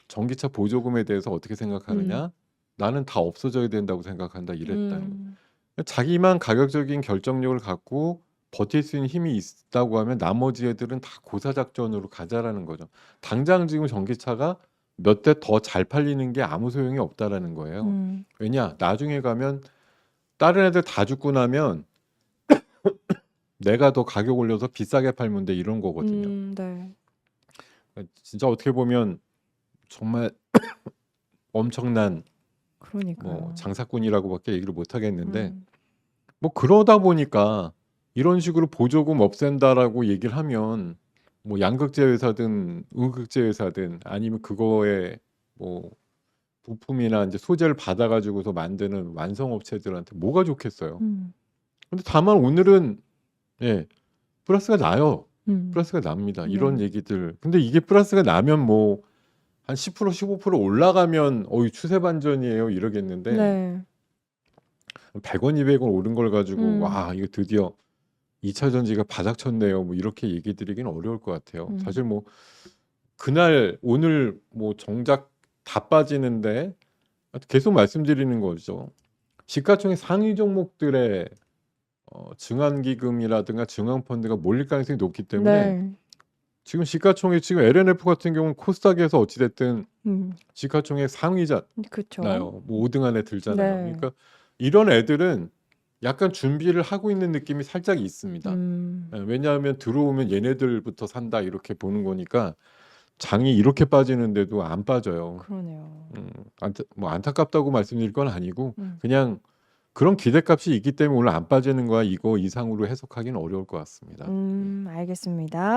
전기차 보조금에 대해서 어떻게 생각하느냐? 음. 나는 다 없어져야 된다고 생각한다 이랬다는 거. 음. 자기만 가격적인 결정력을 갖고 버틸 수 있는 힘이 있다고 하면 나머지 애들은 다 고사작전으로 가자라는 거죠. 당장 지금 전기차가 몇 대 더 잘 팔리는 게 아무 소용이 없다라는 거예요. 음. 왜냐? 나중에 가면 다른 애들 다 죽고 나면 내가 더 가격 올려서 비싸게 팔면 돼 이런 거거든요. 네. 진짜 어떻게 보면 정말 엄청난 그러니까요. 뭐 장사꾼이라고밖에 얘기를 못 하겠는데, 음. 뭐 그러다 보니까 이런 식으로 보조금 없앤다라고 얘기를 하면 뭐 양극재 회사든 음극재 회사든 아니면 그거에 뭐 부품이나 이제 소재를 받아가지고서 만드는 완성업체들한테 뭐가 좋겠어요. 음. 근데 다만 오늘은 플러스가 나요. 음. 플러스가 납니다. 네. 이런 얘기들. 근데 이게 플러스가 나면 뭐 한 10% 15% 올라가면 추세 반전이에요 이러겠는데, 네. 100원 200원 오른 걸 가지고 와 음. 이거 드디어 2차 전지가 바닥 쳤네요 뭐 이렇게 얘기 드리기는 어려울 것 같아요. 음. 사실 뭐 그날 오늘 뭐 정작 다 빠지는데 계속 말씀드리는 거죠. 시가총액 상위 종목들의 증환기금이라든가 증환펀드가 몰릴 가능성이 높기 때문에 네. 지금 시가총액 지금 LNF 같은 경우는 코스닥에서 어찌됐든 음. 시가총액 상위잖아요. 그쵸. 뭐 5등 안에 들잖아요. 네. 그러니까 이런 애들은 약간 준비를 하고 있는 느낌이 살짝 있습니다. 왜냐하면 들어오면 얘네들부터 산다 이렇게 보는 거니까 장이 이렇게 빠지는데도 안 빠져요. 그러네요. 뭐 안타깝다고 말씀드릴 건 아니고 음. 그냥 그런 기대값이 있기 때문에 오늘 안 빠지는 거야 이거 이상으로 해석하기는 어려울 것 같습니다. 알겠습니다.